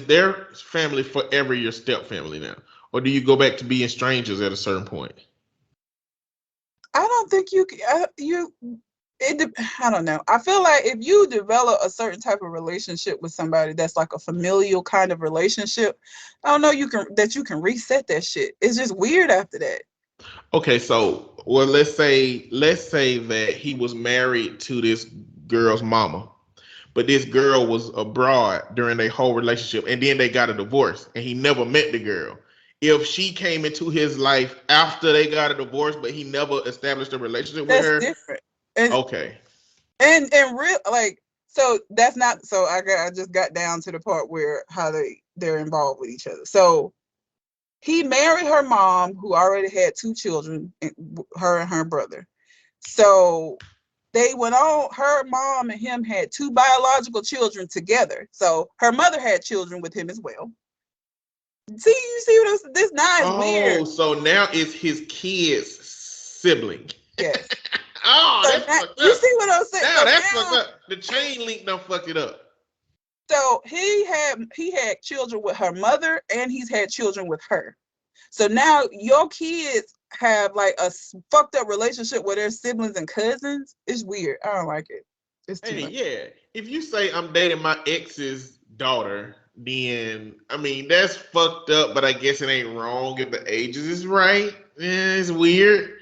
their family forever your step family now, or do you go back to being strangers at a certain point? I don't think I don't know. I feel like if you develop a certain type of relationship with somebody that's like a familial kind of relationship, I don't know you can reset that shit. It's just weird after that. Okay, so well, let's say that he was married to this girl's mama, but this girl was abroad during their whole relationship, and then they got a divorce, and he never met the girl. If she came into his life after they got a divorce, but he never established a relationship with That's her, different. And okay. and real like so that's not so I just got down to the part where how they're involved with each other. So he married her mom who already had two children, her and her brother. So they went on, her mom and him had two biological children together. So her mother had children with him as well. See, you see what I'm, this now is weird. Oh, so now it's his kid's sibling. Yes. Oh, So that's now, fucked you up. see what I'm saying? Now So that's fucked now, up. The chain link done fucked it up. so he had children with her mother and he's had children with her. So now your kids have like a fucked up relationship with their siblings and cousins. It's weird. I don't like it. It's too Hey, much. yeah. If you say I'm dating my ex's daughter, then I mean that's fucked up, but I guess it ain't wrong if the ages is right. Yeah, it's weird.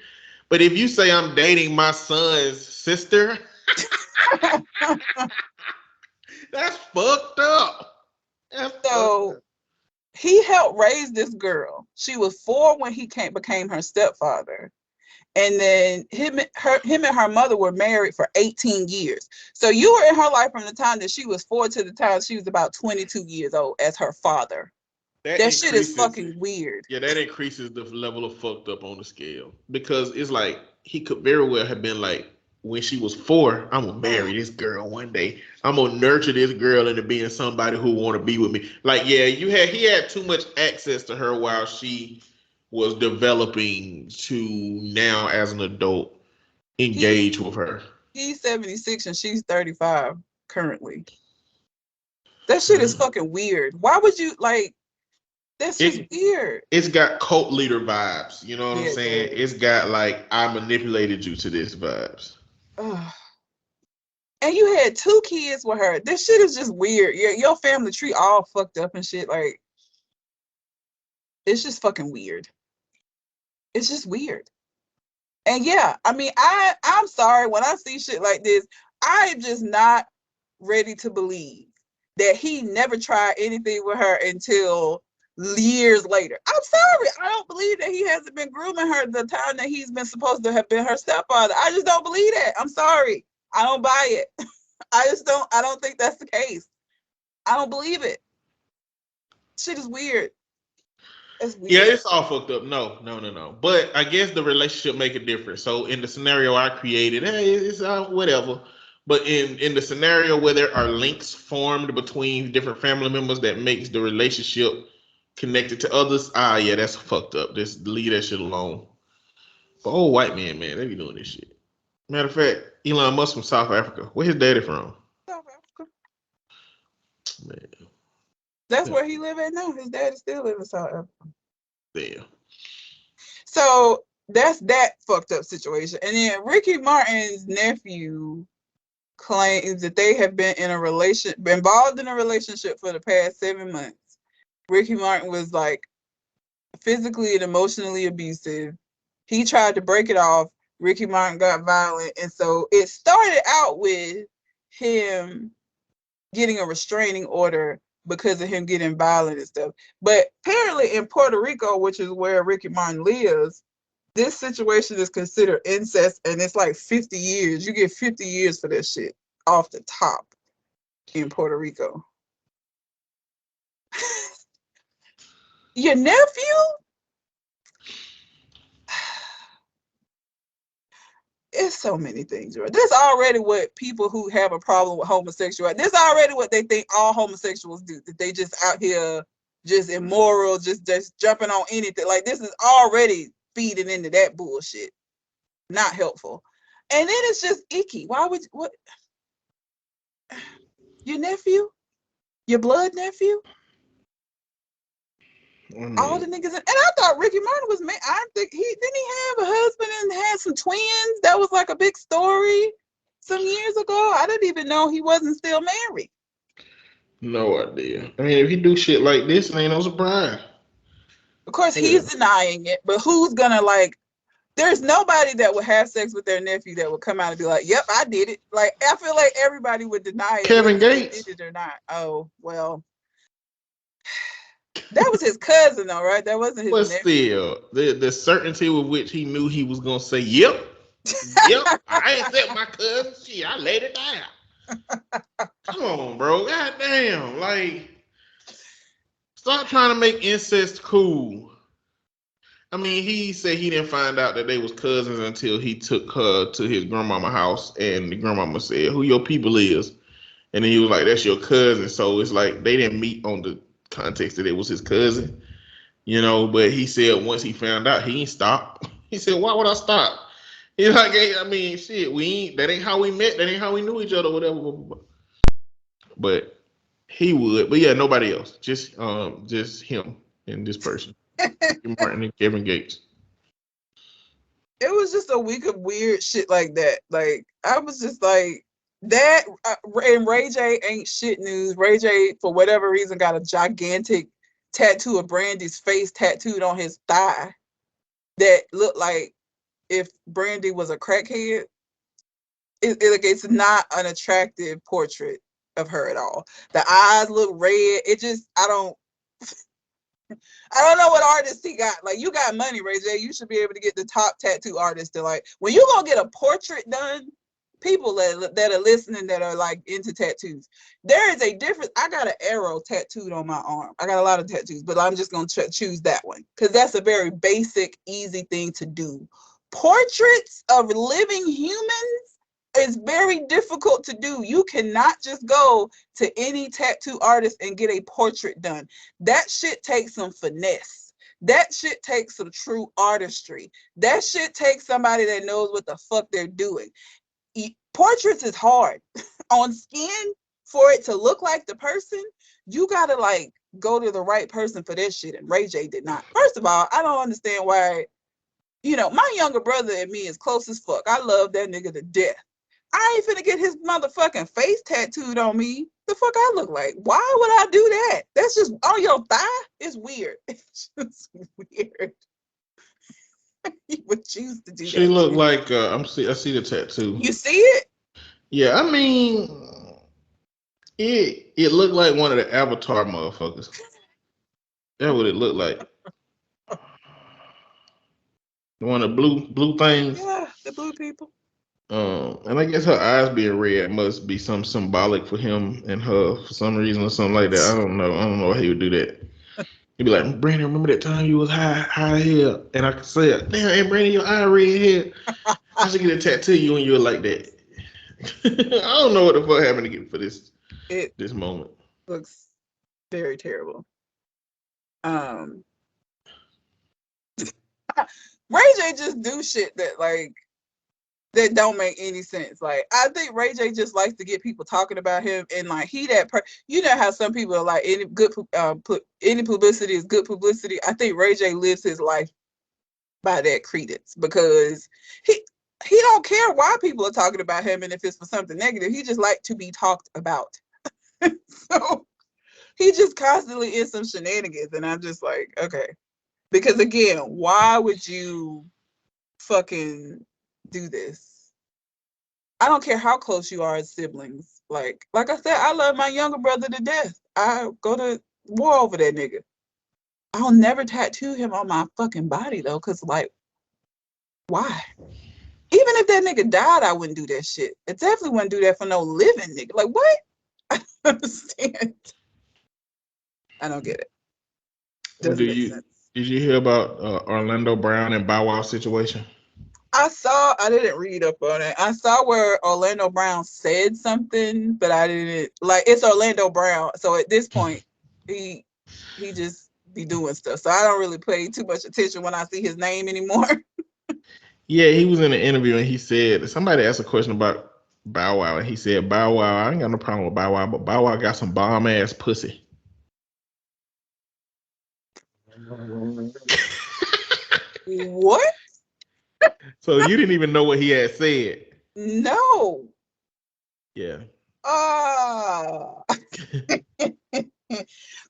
But if you say I'm dating my son's sister, that's fucked up. That's fucked So up. he helped raise this girl. She was 4 when he became her stepfather. And then him and her mother were married for 18 years. So you were in her life from the time that she was 4 to the time she was about 22 years old as her father. That That shit is increases fucking weird. Yeah, that increases the level of fucked up on the scale because it's like he could very well have been like, when she was 4, I'm gonna marry this girl one day. I'm gonna nurture this girl into being somebody who want to be with me. Like, yeah, he had too much access to her while she was developing to now as an adult He engage with her. he's 76 and she's 35 currently. That shit is fucking weird. Why would you like? That's just It weird. it's got cult leader vibes. You know what I'm Yeah, it saying? does. It's got like I manipulated you to this vibes. Ugh. And you had 2 kids with her. This shit is just weird. Your family tree all fucked up and shit. Like, it's just fucking weird. It's just weird. And yeah, I mean, I'm sorry when I see shit like this, I'm just not ready to believe that he never tried anything with her until years later. I'm sorry. I don't believe that he hasn't been grooming her the time that he's been supposed to have been her stepfather. I just don't believe that. I'm sorry. I don't buy it. I don't think that's the case. I don't believe it. Shit is weird. It's Yeah, weird. it's all fucked up. No, no, no, no. But I guess the relationship make a difference. So in the scenario I created, hey, it's whatever. But in the scenario where there are links formed between different family members that makes the relationship connected to others, yeah, that's fucked up. Just leave that shit alone. But old white man, they be doing this shit. Matter of fact, Elon Musk from South Africa. Where his daddy from? South Africa. Man, That's yeah, where he live at now. His dad is still living in South Africa. damn. So that's that fucked up situation. And then Ricky Martin's nephew claims that they have been involved in a relationship for the past 7 months. Ricky Martin was like physically and emotionally abusive. He tried to break it off. Ricky Martin got violent. And so it started out with him getting a restraining order because of him getting violent and stuff. But apparently in Puerto Rico, which is where Ricky Martin lives, this situation is considered incest and it's like 50 years. You get 50 years for that shit off the top in Puerto Rico. Your nephew? It's so many things, right? This already what people who have a problem with homosexuality, this already what they think all homosexuals do, that they just out here just immoral, just jumping on anything. Like, this is already feeding into that bullshit. Not helpful. And then it's just icky. Why would, what? Your nephew? Your blood nephew? All the niggas, and I thought Ricky Martin was married. I think he have a husband and had some twins. That was like a big story some years ago. I didn't even know he wasn't still married. No idea. I mean, if he do shit like this, it ain't no surprise. Of course, he's denying it, but who's gonna, like? There's nobody that would have sex with their nephew that would come out and be like, "Yep, I did it." Like, I feel like everybody would deny it, Kevin whether they Gates did it or not. Oh well. That was his cousin, though, right? That wasn't his nephew. Still, the certainty with which he knew he was gonna say, "Yep, yep, I accept my cousin." Shit, I laid it down. Come on, bro. God damn, like, stop trying to make incest cool. I mean, he said he didn't find out that they was cousins until he took her to his grandmama house, and the grandmama said, "Who your people is?" And then he was like, "That's your cousin." So it's like they didn't meet on the context that it was his cousin, you know. But he said once he found out, he ain't stopped. He said, "Why would I stop?" He's like, "Hey, I mean, shit, we ain't. That ain't how we met. That ain't how we knew each other, whatever." But he would. But yeah, nobody else. Just him and this person, Martin and Kevin Gates. It was just a week of weird shit like that. Like, I was just like, that, and Ray J ain't shit news. Ray J, for whatever reason, got a gigantic tattoo of Brandy's face tattooed on his thigh that looked like if Brandy was a crackhead. It's not an attractive portrait of her at all. The eyes look red. It just, I don't know what artist he got. Like, you got money, Ray J. You should be able to get the top tattoo artist to, like, when you gonna get a portrait done, people that are listening that are like into tattoos, there is a difference. I got an arrow tattooed on my arm. I got a lot of tattoos, but I'm just gonna choose that one because that's a very basic, easy thing to do. Portraits of living humans is very difficult to do. You cannot just go to any tattoo artist and get a portrait done. That shit takes some finesse. That shit takes some true artistry. That shit takes somebody that knows what the fuck they're doing. Portraits is hard. On skin, for it to look like the person, you gotta, like, go to the right person for that shit, and Ray J did not. First of all, I don't understand why, you know, my younger brother and me is close as fuck. I love that nigga to death. I ain't finna get his motherfucking face tattooed on me. The fuck I look like? Why would I do that? That's just on your thigh. It's weird. It's just weird. He would choose to do that. She look like I see the tattoo. You see it? Yeah, I mean, it looked like one of the Avatar motherfuckers. That's what it looked like. One of the blue things. Yeah, the blue people. And I guess her eyes being red must be some symbolic for him and her for some reason or something like that. I don't know why he would do that. He'd be like, "Brandon, remember that time you was high here?" And I could say, "Damn, hey Brandon, your eye red here. I should get a tattoo you and you were like that." I don't know what the fuck happened to get for this moment. Looks very terrible. Ray J just do shit that don't make any sense. Like, I think Ray J just likes to get people talking about him, and like you know how some people are like, any publicity is good publicity. I think Ray J lives his life by that credence because he don't care why people are talking about him, and if it's for something negative, he just like to be talked about. So he just constantly in some shenanigans, and I'm just like, okay. Because again, why would you fucking do this? I don't care how close you are as siblings. Like I said, I love my younger brother to death. I go to war over that nigga. I'll never tattoo him on my fucking body though, because like, why? Even if that nigga died, I wouldn't do that shit. I definitely wouldn't do that for no living nigga. Like, what? I don't understand. I don't get it. Doesn't make sense. Did you hear about Orlando Brown and Bow Wow situation? I didn't read up on it. I saw where Orlando Brown said something, but I didn't like it's Orlando Brown. So at this point, he just be doing stuff. So I don't really pay too much attention when I see his name anymore. Yeah, he was in an interview and he said somebody asked a question about Bow Wow and he said Bow Wow, I ain't got no problem with Bow Wow, but Bow Wow got some bomb ass pussy. What? So you didn't even know what he had said. No. Yeah. Ah.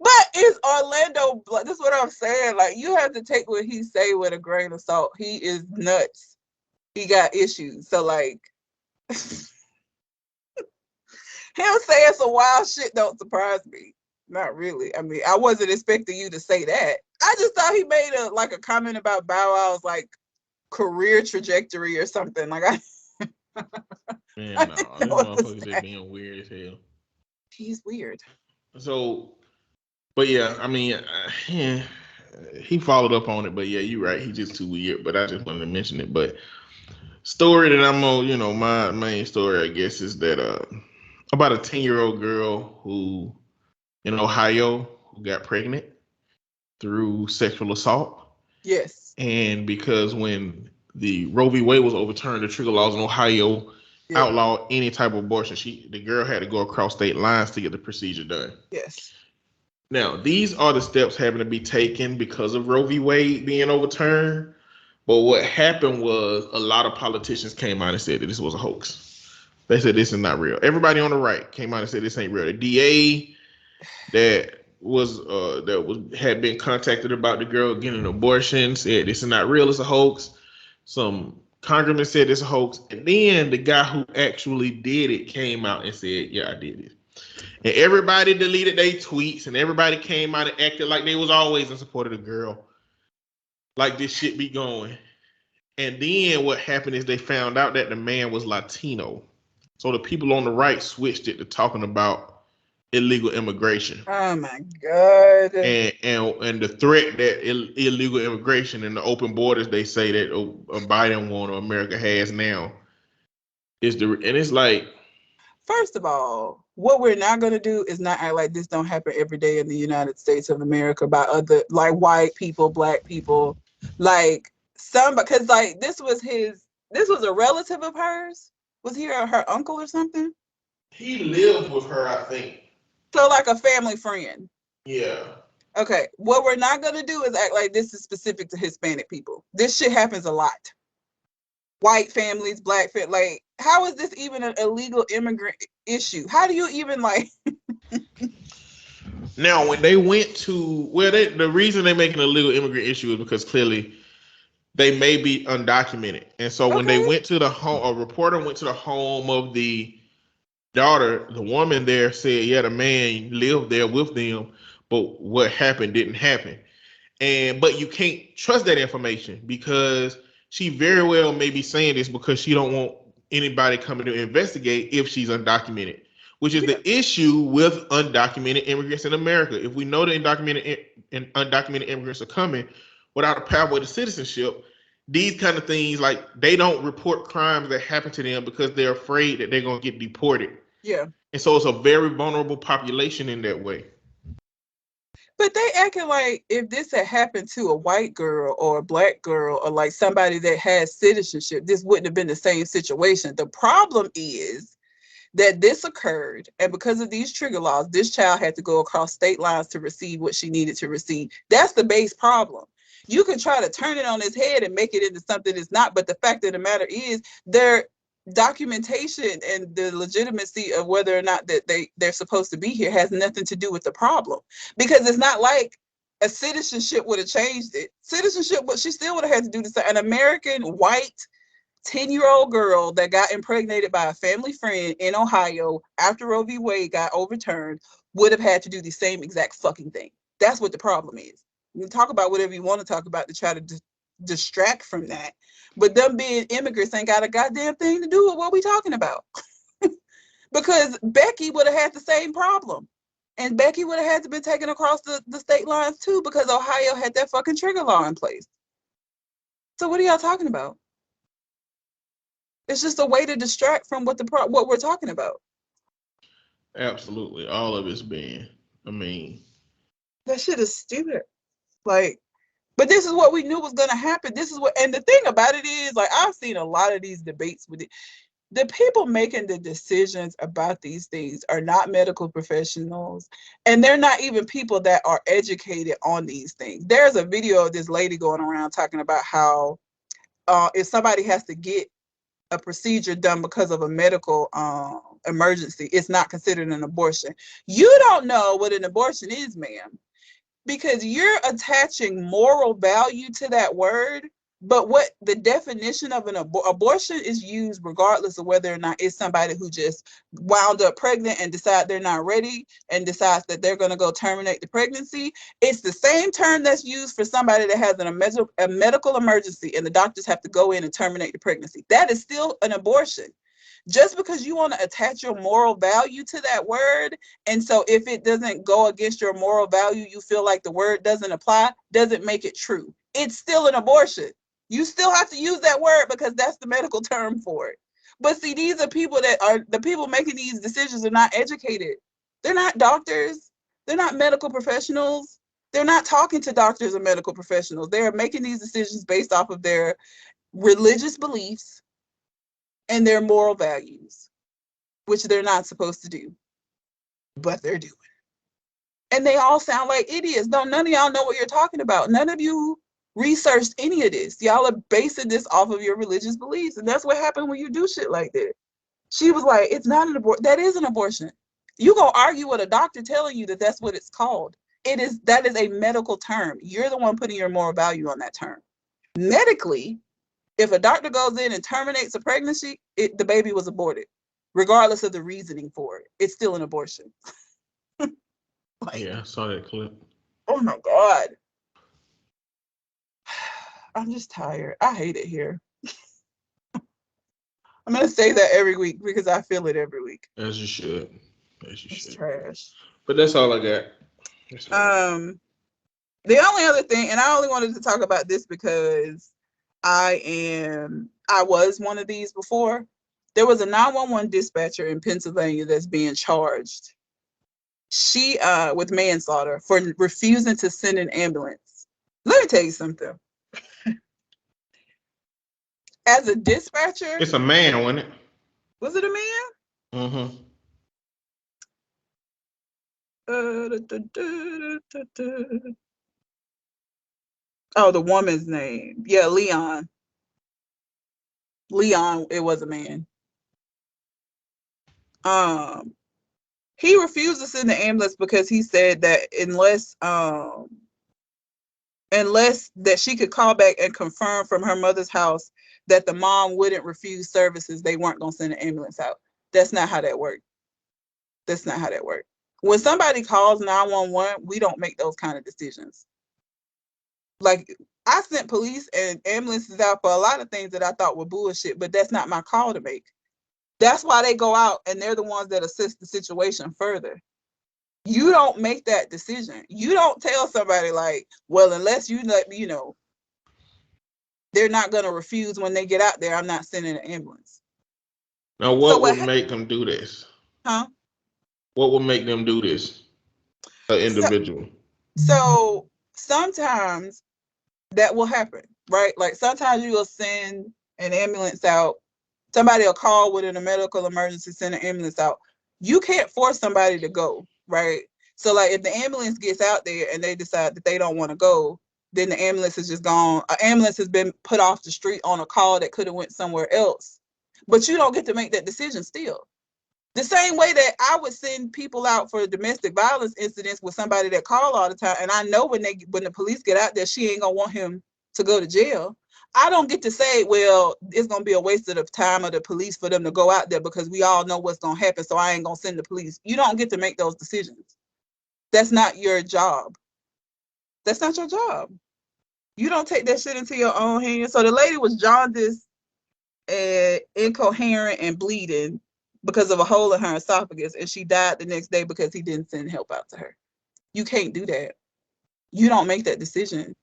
But it's Orlando. This is what I'm saying. Like you have to take what he say with a grain of salt. He is nuts. He got issues. So like him saying some wild shit don't surprise me. Not really. I mean, I wasn't expecting you to say that. I just thought he made a comment about Bow Wow's like career trajectory or something. Like Man, I no, didn't them know what to motherfuckers say. are being weird as hell. He's weird. So, but yeah, I mean, yeah, he followed up on it, but yeah, you're right. He's just too weird. But I just wanted to mention it. But story that I'm on, my main story, I guess, is that about a 10-year-old girl who in Ohio who got pregnant through sexual assault. Yes. And because when the Roe v. Wade was overturned, the trigger laws in Ohio Yeah. outlawed any type of abortion. The girl had to go across state lines to get the procedure done. Yes. Now, these are the steps having to be taken because of Roe v. Wade being overturned. But what happened was a lot of politicians came out and said that this was a hoax. They said this is not real. Everybody on the right came out and said this ain't real. The DA that had been contacted about the girl getting an abortion said this is not real, it's a hoax. Some congressman said it's a hoax, and then the guy who actually did it came out and said, "Yeah, I did it." And everybody deleted their tweets, and everybody came out and acted like they was always in support of the girl, like this shit be going. And then what happened is they found out that the man was Latino, so the people on the right switched it to talking about illegal immigration. Oh my God. And the threat that illegal immigration and the open borders they say that Biden won or America has now and it's like, First of all, what we're not going to do is not act like this don't happen every day in the United States of America by other like white people, black people, like some because like this was a relative of hers. Was he her uncle or something? he lived with her, I think. So like a family friend. Yeah. Okay, what we're not going to do is act like this is specific to Hispanic people. This shit happens a lot. White families, black families, like how is this even an illegal immigrant issue? How do you even like Now, when they went to the reason they make an illegal immigrant issue is because clearly they may be undocumented, and so when they okay? went to the home, a reporter went to the home of the daughter. The woman there said, "Yeah, the man lived there with them, but what happened didn't happen." But you can't trust that information because she very well may be saying this because she don't want anybody coming to investigate if she's undocumented, which is Yeah. the issue with undocumented immigrants in America. If we know that undocumented immigrants are coming without a pathway to citizenship, these kind of things, like, they don't report crimes that happen to them because they're afraid that they're going to get deported. Yeah. And so it's a very vulnerable population in that way. But they acting like if this had happened to a white girl or a black girl or like somebody that has citizenship, this wouldn't have been the same situation. The problem is that this occurred, and because of these trigger laws, this child had to go across state lines to receive what she needed to receive. That's the base problem. You can try to turn it on its head and make it into something it's not, but the fact of the matter is their documentation and the legitimacy of whether or not that they're supposed to be here has nothing to do with the problem, because it's not like a citizenship would have changed it. Citizenship, but she still would have had to do the same. An American white 10-year-old girl that got impregnated by a family friend in Ohio after Roe v. Wade got overturned would have had to do the same exact fucking thing. That's what the problem is. You can talk about whatever you want to talk about to try to distract from that. But them being immigrants ain't got a goddamn thing to do with what we talking about. Because Becky would have had the same problem. And Becky would have had to be taken across the state lines too, because Ohio had that fucking trigger law in place. So what are y'all talking about? It's just a way to distract from what we're talking about. Absolutely. All of it's been. I mean, That shit is stupid. Like, but this is what we knew was gonna happen. This is what, and the thing about it is, like, I've seen a lot of these debates with it. The people making the decisions about these things are not medical professionals, and they're not even people that are educated on these things. There's a video of this lady going around talking about how if somebody has to get a procedure done because of a medical emergency, it's not considered an abortion. You don't know what an abortion is, ma'am, because you're attaching moral value to that word. But what the definition of an abortion is used regardless of whether or not it's somebody who just wound up pregnant and decide they're not ready and decides that they're going to go terminate the pregnancy. It's the same term that's used for somebody that has a medical emergency and the doctors have to go in and terminate the pregnancy. That is still an abortion. Just because you want to attach your moral value to that word, and so if it doesn't go against your moral value, you feel like the word doesn't apply, doesn't make it true. It's still an abortion. You still have to use that word because that's the medical term for it. But see, these are people that are, the people making these decisions are not educated. They're not doctors. They're not medical professionals. They're not talking to doctors or medical professionals. They're making these decisions based off of their religious beliefs and their moral values, which they're not supposed to do, but they're doing. And they all sound like idiots. None of y'all know what you're talking about. None of you researched any of this. Y'all are basing this off of your religious beliefs. And that's what happened when you do shit like that. She was like, it's not an abortion. That is an abortion. You gonna argue with a doctor telling you that that's what it's called. That is a medical term. You're the one putting your moral value on that term. Medically, if a doctor goes in and terminates a pregnancy, the baby was aborted, regardless of the reasoning for it. It's still an abortion. Like, yeah, I saw that clip. Oh my God. I'm just tired. I hate it here. I'm going to say that every week because I feel it every week. As you should. It's trash. But that's all I got. The only other thing, and I only wanted to talk about this because I was one of these before. There was a 911 dispatcher in Pennsylvania that's being charged. She with manslaughter for refusing to send an ambulance. Let me tell you something. As a dispatcher, it's a man, wasn't it? Was it a man? Mm-hmm. Oh, the woman's name. Yeah, Leon. Leon, it was a man. He refused to send the ambulance because he said that unless that she could call back and confirm from her mother's house that the mom wouldn't refuse services, they weren't going to send an ambulance out. That's not how that worked. That's not how that worked. When somebody calls 911, we don't make those kind of decisions. Like, I sent police and ambulances out for a lot of things that I thought were bullshit, but that's not my call to make. That's why they go out and they're the ones that assist the situation further. You don't make that decision. You don't tell somebody like, well, unless you let me, you know, they're not going to refuse when they get out there, I'm not sending an ambulance. Now, what would make them do this? Huh? What would make them do this? An individual. So sometimes that will happen, right? Like sometimes you will send an ambulance out. Somebody will call within a medical emergency, send an ambulance out. You can't force somebody to go, right? So like if the ambulance gets out there and they decide that they don't want to go, then the ambulance is just gone. An ambulance has been put off the street on a call that could have went somewhere else. But you don't get to make that decision still. The same way that I would send people out for domestic violence incidents with somebody that call all the time, and I know when the police get out there, she ain't gonna want him to go to jail. I don't get to say, well, it's gonna be a waste of the time of the police for them to go out there because we all know what's gonna happen, so I ain't gonna send the police. You don't get to make those decisions. That's not your job. That's not your job. You don't take that shit into your own hands. So the lady was jaundiced and incoherent and bleeding because of a hole in her esophagus, and she died the next day because he didn't send help out to her. You can't do that. You don't make that decision.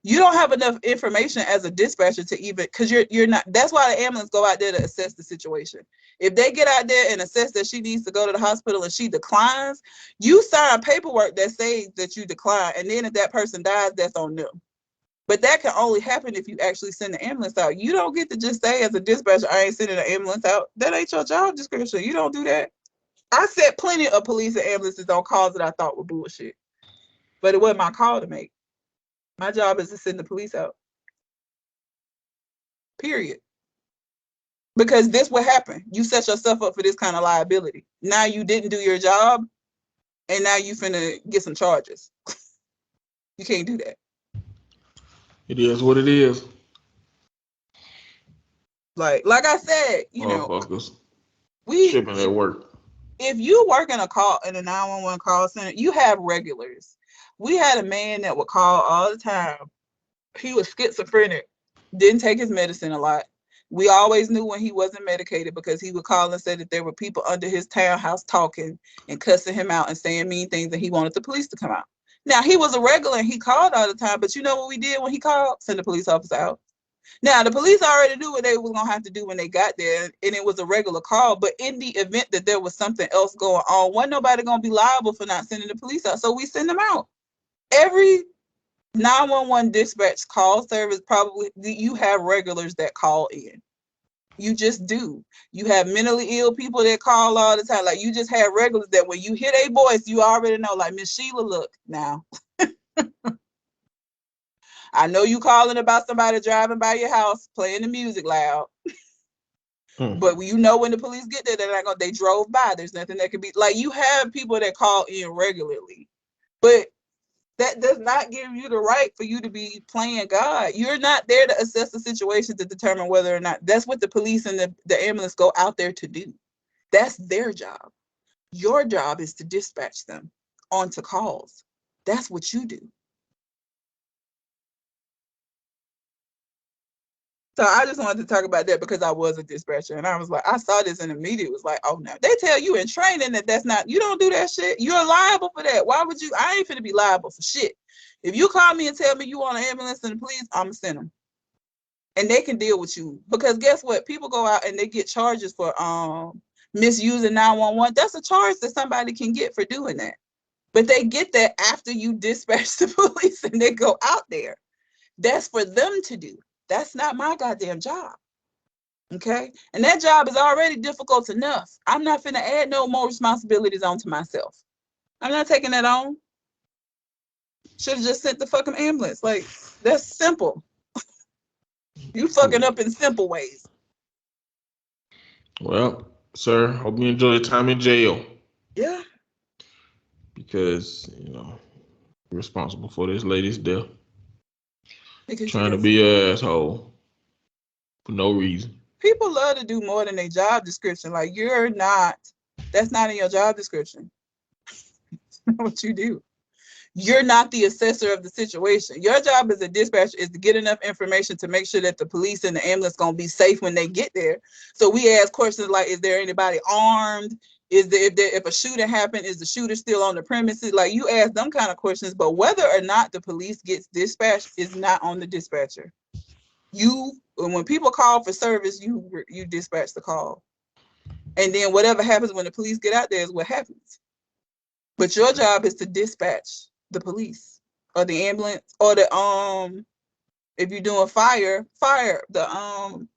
You don't have enough information as a dispatcher to even, because you're not, that's why the ambulance go out there to assess the situation. If they get out there and assess that she needs to go to the hospital and she declines, you sign paperwork that says that you decline, and then if that person dies, that's on them. But that can only happen if you actually send the ambulance out. You don't get to just say as a dispatcher, I ain't sending the ambulance out. That ain't your job description. You don't do that. I set plenty of police and ambulances on calls that I thought were bullshit, but it wasn't my call to make. My job is to send the police out. Period. Because this will happen. You set yourself up for this kind of liability. Now you didn't do your job, and now you finna get some charges. You can't do that. It is what it is. Like I said, you know, Motherfuckers we shipping at work. If you work in a 911 call center, you have regulars. We had a man that would call all the time. He was schizophrenic, didn't take his medicine a lot. We always knew when he wasn't medicated because he would call and say that there were people under his townhouse talking and cussing him out and saying mean things, and he wanted the police to come out. Now, he was a regular and he called all the time, but you know what we did when he called? Send the police officer out. Now, the police already knew what they were going to have to do when they got there, and it was a regular call. But in the event that there was something else going on, wasn't nobody going to be liable for not sending the police out. So we send them out. Every 911 dispatch call service, probably you have regulars that call in. You just do. You have mentally ill people that call all the time. Like, you just have regulars that when you hear their voice, you already know, like, Miss Sheila, look, now. I know you calling about somebody driving by your house, playing the music loud. But you know when the police get there, they're not gonna, they drove by. There's nothing that could be, like, you have people that call in regularly. But that does not give you the right for you to be playing God. You're not there to assess the situation to determine whether or not, that's what the police and the ambulance go out there to do. That's their job. Your job is to dispatch them onto calls. That's what you do. So I just wanted to talk about that because I was a dispatcher, and I was like, I saw this in the media. It was like, oh no, they tell you in training that that's not, you don't do that shit. You're liable for that. Why would you? I ain't finna be liable for shit. If you call me and tell me you want an ambulance and the police, I'm gonna send them, and they can deal with you. Because guess what? People go out and they get charges for misusing 911. That's a charge that somebody can get for doing that. But they get that after you dispatch the police and they go out there. That's for them to do. That's not my goddamn job. Okay? And that job is already difficult enough. I'm not finna add no more responsibilities onto myself. I'm not taking that on. Should have just sent the fucking ambulance. Like, that's simple. You fucking up in simple ways. Well, sir, hope you enjoy your time in jail. Yeah. Because, you're responsible for this lady's death. Because trying to be an asshole for no reason. People love to do more than their job description. Like, that's not in your job description. What you do. You're not the assessor of the situation. Your job as a dispatcher is to get enough information to make sure that the police and the ambulance gonna be safe when they get there. So we ask questions like, is there anybody armed? If a shooting happened, is the shooter still on the premises? Like, you ask them kind of questions, but whether or not the police gets dispatched is not on the dispatcher. When people call for service, you dispatch the call. And then whatever happens when the police get out there is what happens. But your job is to dispatch the police or the ambulance or the if you're doing fire the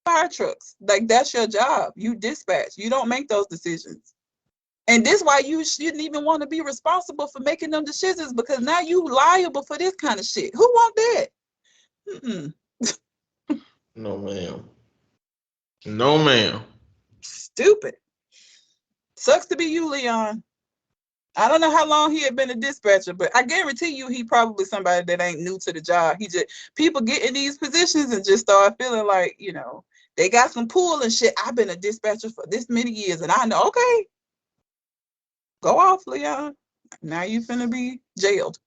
fire trucks. Like, that's your job. You dispatch. You don't make those decisions. And this is why you shouldn't even want to be responsible for making them decisions, because now you liable for this kind of shit. Who want that? No, ma'am. No, ma'am. Stupid. Sucks to be you, Leon. I don't know how long he had been a dispatcher, but I guarantee you he probably somebody that ain't new to the job. People get in these positions and just start feeling like, they got some pull and shit. I've been a dispatcher for this many years and I know, okay, go off, Leon. Now you finna be jailed.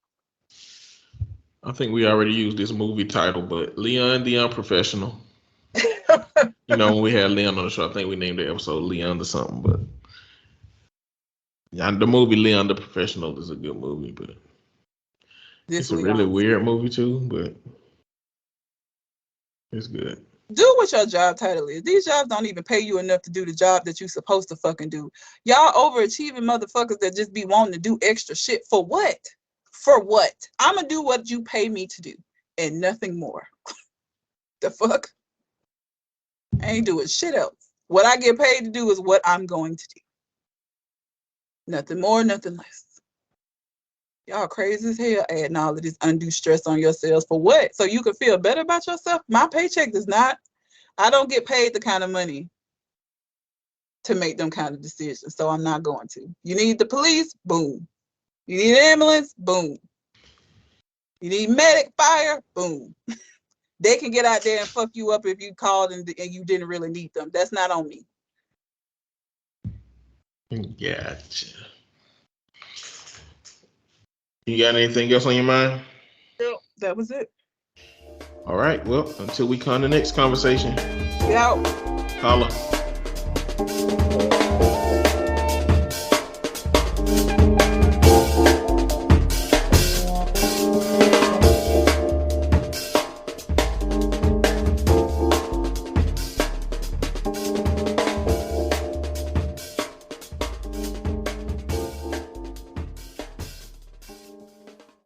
I think we already used this movie title, but Leon the Unprofessional. When we had Leon on the show, I think we named the episode Leon or something, but the movie Leon the Professional is a good movie, but It's a really weird movie too, but it's good. Do what your job title is. These jobs don't even pay you enough to do the job that you're supposed to fucking do. Y'all overachieving motherfuckers that just be wanting to do extra shit. For what? For what? I'm gonna do what you pay me to do and nothing more. The fuck? I ain't doing shit else. What I get paid to do is what I'm going to do. Nothing more, nothing less. Y'all crazy as hell adding all of this undue stress on yourselves for what? So you can feel better about yourself? My paycheck does not. I don't get paid the kind of money to make them kind of decisions, so I'm not going to. You need the police? Boom. You need an ambulance? Boom. You need medic, fire? Boom. They can get out there and fuck you up if you called and you didn't really need them. That's not on me. Gotcha. You got anything else on your mind? No, that was it. All right. Well, until we come to the next conversation. We out. Holla.